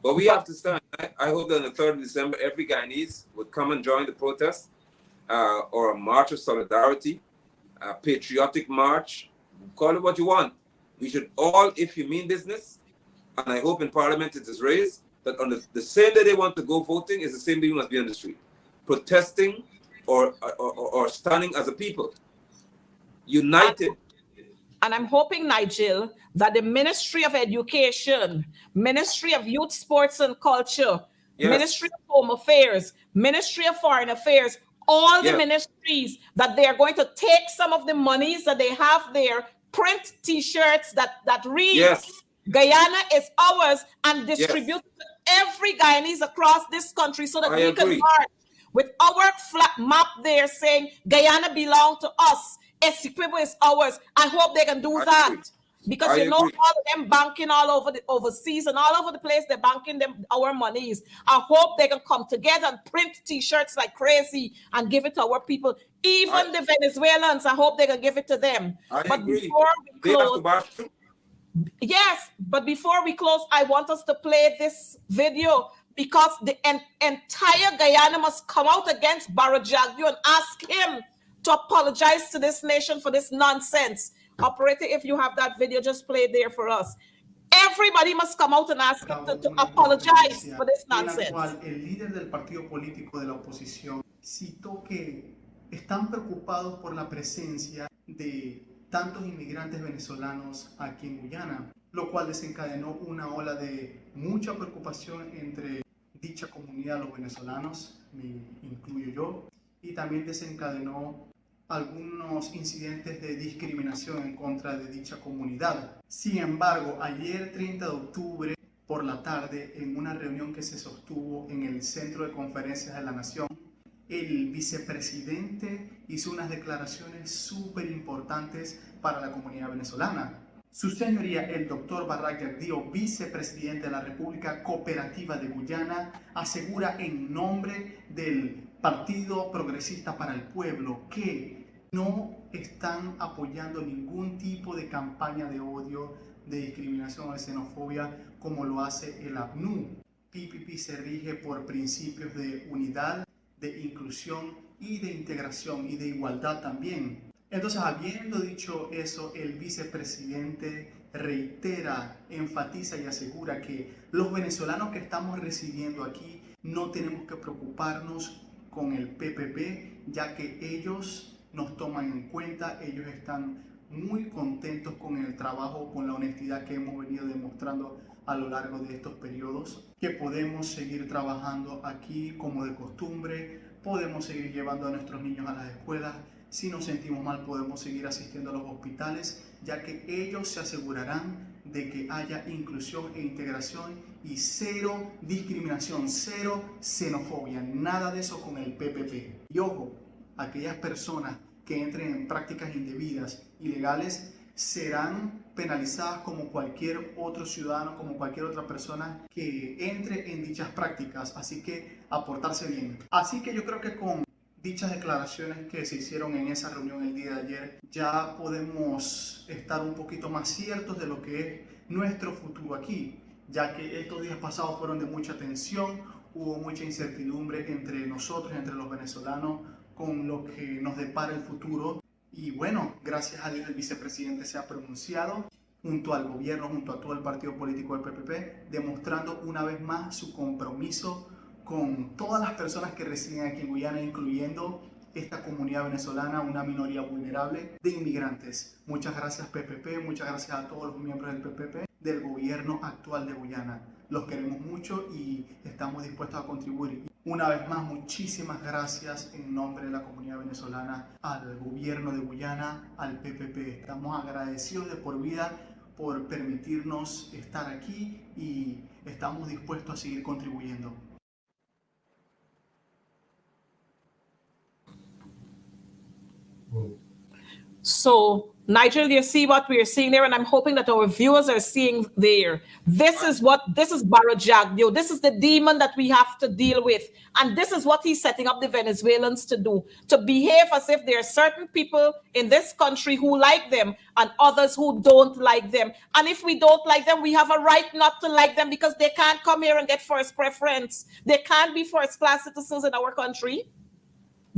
But we have to stand. I hope that on the 3rd of December, every Guyanese would come and join the protest, or a march of solidarity, a patriotic march, call it what you want. We should all, if you mean business, and I hope in Parliament it is raised, that on the same day they want to go voting is the same day we must be on the street, protesting or standing as a people, united.
And I'm hoping, Nigel, that the Ministry of Education, Ministry of Youth, Sports and Culture,
Yes.
Ministry of Home Affairs, Ministry of Foreign Affairs, all the ministries, that they are going to take some of the monies that they have there, print T-shirts that read, Guyana is ours, and distribute to every Guyanese across this country so that we can march with our flat map there saying Guyana belongs to us. Essequibo is ours. I hope they can do that. Because you know, all of them banking all over the overseas and all over the place, they're banking our monies. I hope they can come together and print T-shirts like crazy and give it to our people. Even the Venezuelans, I hope they can give it to them. But before we close, yes, but before we close, I want us to play this video because the entire Guyana must come out against Barajagyo and ask him to apologize to this nation for this nonsense. Operator, if you have that video, just play it there for us. Everybody must come out and ask him to apologize for this nonsense.
El líder del partido político de la oposición citó que están preocupados por la presencia de tantos inmigrantes venezolanos aquí en Guyana, lo cual desencadenó una ola de mucha preocupación entre dicha comunidad, los venezolanos, me incluyo yo, y también desencadenó algunos incidentes de discriminación en contra de dicha comunidad. Sin embargo, ayer 30 de octubre por la tarde, en una reunión que se sostuvo en el Centro de Conferencias de la Nación, el vicepresidente hizo unas declaraciones súper importantes para la comunidad venezolana. Su señoría, el doctor Barajagyo, vicepresidente de la República Cooperativa de Guyana, asegura en nombre del Partido Progresista para el Pueblo que no están apoyando ningún tipo de campaña de odio, de discriminación o de xenofobia como lo hace el APNU. PPP se rige por principios de unidad, de inclusión y de integración y de igualdad también. Entonces, habiendo dicho eso, el vicepresidente reitera, enfatiza y asegura que los venezolanos que estamos residiendo aquí no tenemos que preocuparnos con el PPP, ya que ellos nos toman en cuenta, ellos están muy contentos con el trabajo, con la honestidad que hemos venido demostrando a lo largo de estos periodos, que podemos seguir trabajando aquí como de costumbre, podemos seguir llevando a nuestros niños a las escuelas, si nos sentimos mal podemos seguir asistiendo a los hospitales, ya que ellos se asegurarán de que haya inclusión e integración y cero discriminación, cero xenofobia, nada de eso con el PPP. Y ojo, aquellas personas que entren en prácticas indebidas, ilegales, serán penalizadas como cualquier otro ciudadano, como cualquier otra persona que entre en dichas prácticas, así que a portarse bien. Así que yo creo que con dichas declaraciones que se hicieron en esa reunión el día de ayer, ya podemos estar un poquito más ciertos de lo que es nuestro futuro aquí, ya que estos días pasados fueron de mucha tensión, hubo mucha incertidumbre entre nosotros, entre los venezolanos, con lo que nos depara el futuro. Y bueno, gracias a Dios el vicepresidente se ha pronunciado junto al gobierno, junto a todo el partido político del PPP, demostrando una vez más su compromiso con todas las personas que residen aquí en Guyana, incluyendo esta comunidad venezolana, una minoría vulnerable de inmigrantes. Muchas gracias PPP, muchas gracias a todos los miembros del PPP, del gobierno actual de Guyana. Los queremos mucho y estamos dispuestos a contribuir. Una vez más, muchísimas gracias en nombre de la comunidad venezolana al gobierno de Guyana, al PPP. Estamos agradecidos de por vida por permitirnos estar aquí y estamos dispuestos a seguir contribuyendo.
So Nigel, you see what we're seeing there, and I'm hoping that our viewers are seeing there. This is Barajagdio. This is the demon that we have to deal with. And this is what he's setting up the Venezuelans to do, to behave as if there are certain people in this country who like them and others who don't like them. And if we don't like them, we have a right not to like them because they can't come here and get first preference. They can't be first-class citizens in our country.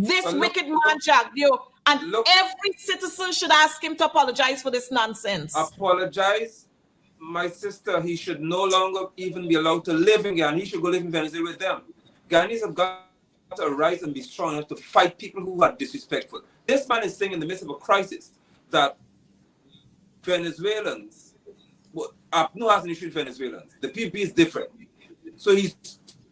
This wicked man, Jagdio, and every citizen should ask him to apologize for this nonsense.
Apologize? My sister, he should no longer even be allowed to live in Ghana. He should go live in Venezuela with them. Ghanaians have got to rise and be strong enough to fight people who are disrespectful. This man is saying in the midst of a crisis that Venezuelans, APNU has an issue with Venezuelans. The PPP is different. So he's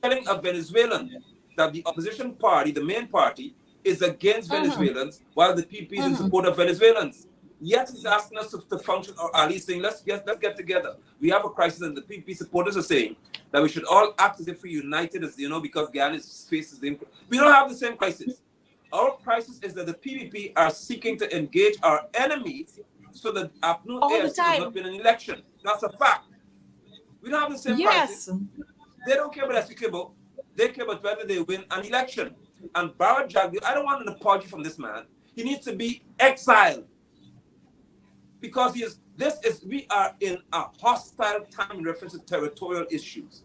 telling a Venezuelan that the opposition party, the main party, is against Venezuelans, while the PP is in support of Venezuelans. Yet he's asking us to function, or at least saying, let's get together. We have a crisis, and the PP supporters are saying that we should all act as if we're united, as you know, because Guyana faces the. We don't have the same crisis. Our crisis is that the PPP are seeking to engage our enemies so that APNU has not been an election. That's a fact. We don't have the same crisis. They don't care about SPK, they care about whether they win an election. And Barajagdio, I don't want an apology from this man. He needs to be exiled. Because we are in a hostile time in reference to territorial issues.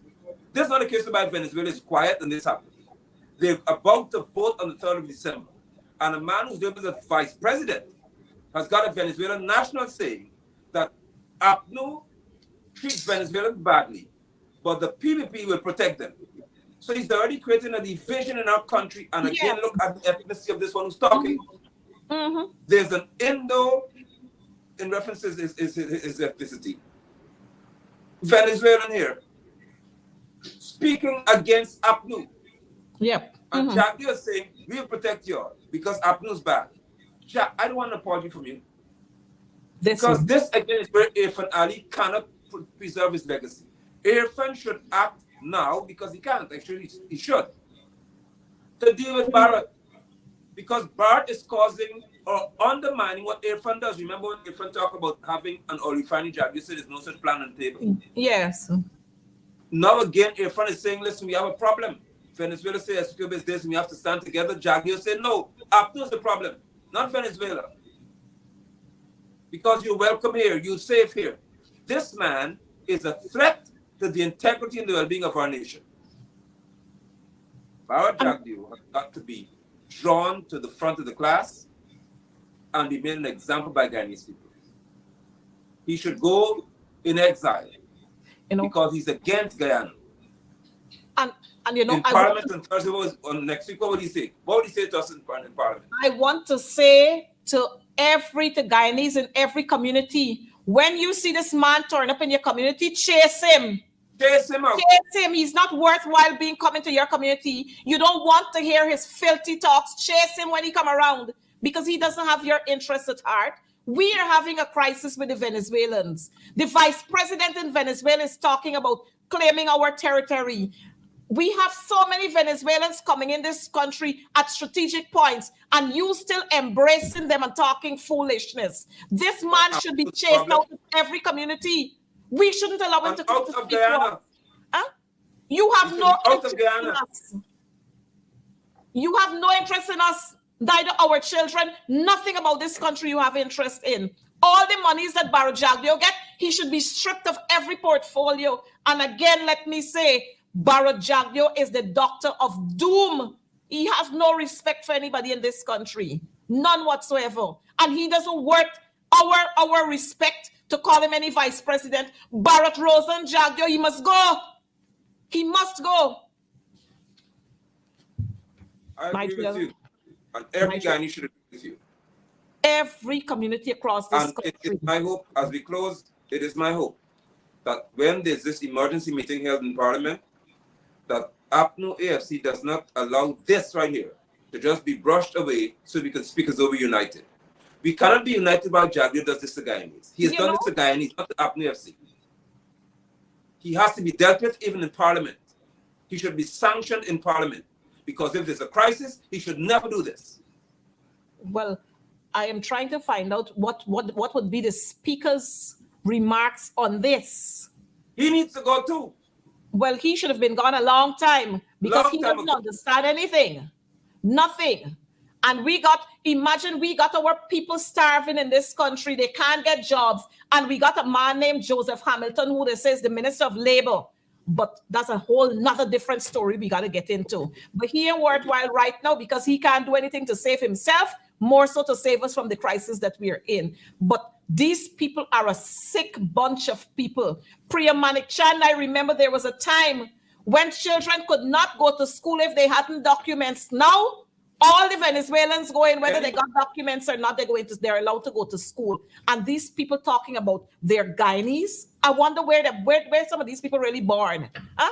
This is not a case about Venezuela is quiet and this happened. They're about to vote on the 3rd of December. And a man who's doing as a vice president has got a Venezuelan national saying that APNU treats Venezuelans badly, but the PPP will protect them. So he's already creating a division in our country. And again, look at the ethnicity of this one who's talking. There's an Indo, in reference to his ethnicity. Venezuelan here, speaking against APNU. And Jagdio is saying, we'll protect you because APNU's bad. I don't want an apology from you. This again is where Irfan Ali cannot preserve his legacy. Irfan should act now because he can't. Actually, he should. To deal with Barrett. Because Barrett is causing or undermining what Irfan does. Remember when Irfan talked about having an oil refining job? You said there's no such plan on the table.
Yes.
Now again, Irfan is saying, listen, we have a problem. Venezuela says SPK is this and we have to stand together. Jagdio said, no, APNU is the problem, not Venezuela. Because you're welcome here, you're safe here. This man is a threat to the integrity and the well-being of our nation. Barajagdio has got to be drawn to the front of the class and be made an example by Guyanese people. He should go in exile because he's against Guyana.
And you know,
in Parliament on Thursday, on next week, what would he say? What would he say to us in Parliament?
I want to say to Guyanese in every community, when you see this man turn up in your community, chase him.
Chase him out.
Chase him. He's not worthwhile being coming to your community. You don't want to hear his filthy talks. Chase him when he come around because he doesn't have your interests at heart. We are having a crisis with the Venezuelans. The vice president in Venezuela is talking about claiming our territory. We have so many Venezuelans coming in this country at strategic points, and you still embracing them and talking foolishness. This man should be chased out of every community. We shouldn't allow him to come to speak. You have no interest in us. You have no interest in us, neither our children. Nothing about this country you have interest in. All the monies that Barajagdio get, he should be stripped of every portfolio. And again, let me say, Barajagdio is the doctor of doom. He has no respect for anybody in this country. None whatsoever. And he doesn't worth our respect to call him any vice president. Barrett Rosen-Jagdio, he must go. He must go.
I agree with you. And every Guyanese should agree with you.
Every community across this country.
It is my hope, as we close, it is my hope that when there's this emergency meeting held in Parliament, that APNU AFC does not allow this right here to just be brushed away so we can speak as though we're united. We cannot be united while Jagdio does this to Guyanese. He has done this to Guyanese, not to APNU AFC. He has to be dealt with even in Parliament. He should be sanctioned in Parliament because if there's a crisis, he should never do this.
Well, I am trying to find out what would be the speaker's remarks on this.
He needs to go too.
Well, he should have been gone a long time because he doesn't understand anything. Nothing. And imagine we got our people starving in this country. They can't get jobs. And we got a man named Joseph Hamilton, who they say is the Minister of Labor. But that's a whole nother different story we got to get into. But he ain't worthwhile right now because he can't do anything to save himself, more so to save us from the crisis that we are in. But these people are a sick bunch of people. Priya Manik Chand, I remember there was a time when children could not go to school if they hadn't documents. Now, all the Venezuelans go in, whether they got documents or not, they're allowed to go to school. And these people talking about their Guyanese, I wonder where some of these people really born. Huh?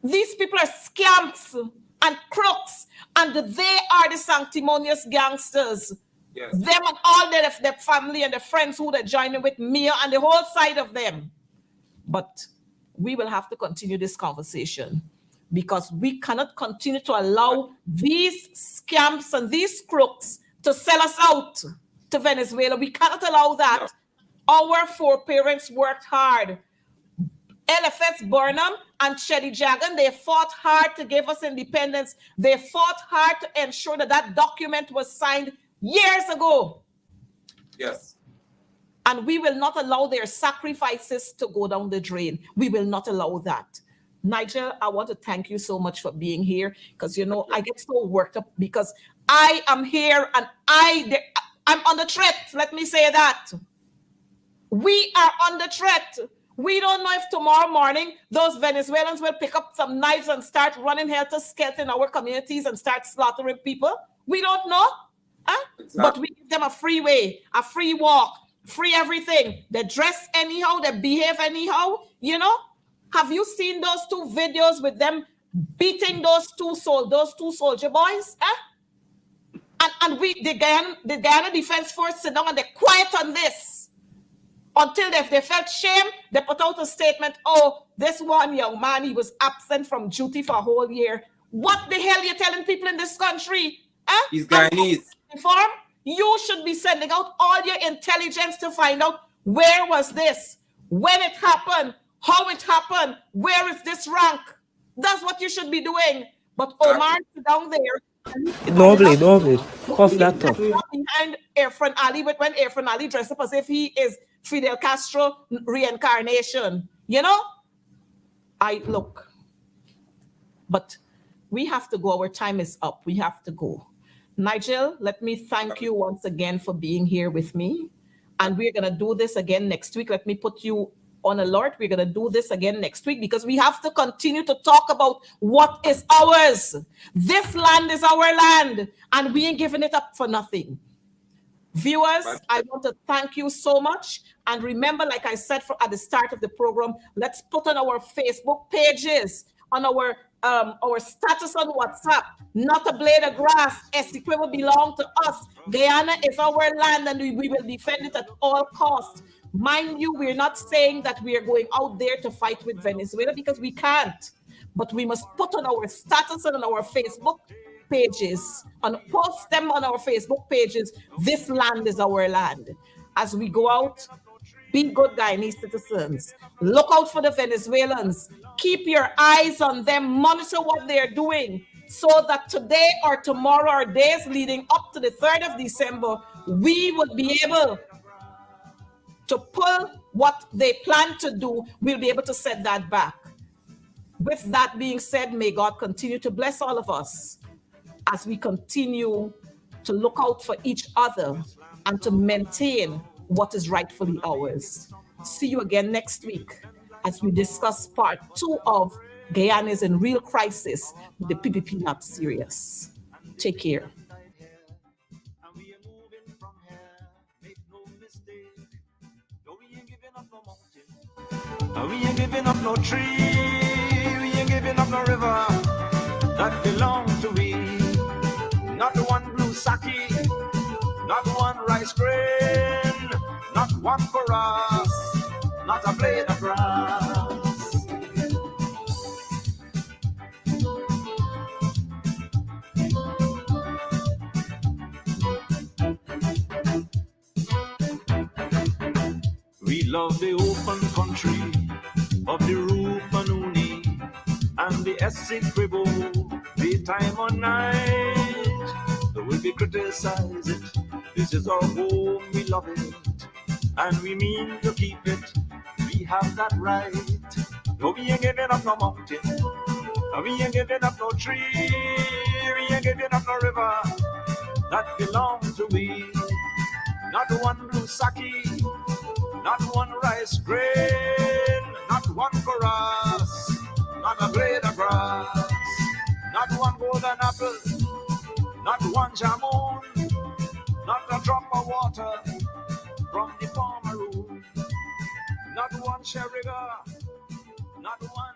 These people are scamps and crooks, and they are the sanctimonious gangsters.
Yes.
Them and all their family and their friends who they're joining with, Mia and the whole side of them. But we will have to continue this conversation because we cannot continue to allow these scamps and these crooks to sell us out to Venezuela. We cannot allow that. No. Our foreparents worked hard. LFS Burnham and Chedi Jagan, they fought hard to give us independence. They fought hard to ensure that document was signed years ago.
Yes.
And we will not allow their sacrifices to go down the drain. We will not allow that. Nigel, I want to thank you so much for being here because, I get so worked up because I am here and I'm under threat. Let me say that. We are under threat. We don't know if tomorrow morning those Venezuelans will pick up some knives and start running helter-skelter in our communities and start slaughtering people. We don't know. Huh? Exactly. But we give them a free way, a free walk, free everything. They dress anyhow, they behave anyhow, Have you seen those two videos with them beating those two soldier boys? And the Guyana Defense Force sit down and they're quiet on this. Until they felt shame, they put out a statement, oh, this one young man, he was absent from duty for a whole year. What the hell are you telling people in this country?
He's Guyanese.
You should be sending out all your intelligence to find out where was this, when it happened, how it happened, where is this rank. That's what you should be doing. But Omar down there.
Noble. Cough that up.
Behind Irfan Ali, when Irfan Ali dressed up as if he is Fidel Castro reincarnation. But we have to go. Our time is up. We have to go. Nigel, let me thank you once again for being here with me. And we're going to do this again next week. Let me put you on alert. We're going to do this again next week because we have to continue to talk about what is ours. This land is our land and we ain't giving it up for nothing. Viewers, I want to thank you so much. And remember, like I said at the start of the program, let's put on our Facebook pages, on our status on WhatsApp, not a blade of grass. Essequibo belongs to us. Guyana is our land and we will defend it at all costs. Mind you, we're not saying that we are going out there to fight with Venezuela because we can't. But we must put on our status and on our Facebook pages and post them on our Facebook pages. This land is our land. As we go out, be good Guyanese citizens. Look out for the Venezuelans. Keep your eyes on them. Monitor what they're doing so that today or tomorrow or days leading up to the 3rd of December, we will be able to pull what they plan to do. We'll be able to set that back. With that being said, may God continue to bless all of us as we continue to look out for each other and to maintain what is rightfully ours. See you again next week as we discuss part 2 of Guyana is in real crisis with the PPP not serious. Take care.
We ain't giving up no tree, we ain't giving up no river that belong to we. Not one blue sake, not one rice grain, not one for us, not a blade of grass. love the open country of the Rupanuni and the Essequibo, daytime or night. Though we criticize it, this is our home, we love it, and we mean to keep it. We have that right. No, we ain't giving up no mountain. No, we ain't giving up no tree. We ain't giving up no river that belongs to we. Not one blue sake, not one rice grain, not one chorus, not a blade of grass, not one golden apple, not one jamon, not a drop of water from the farmer room, not one sherriga, not one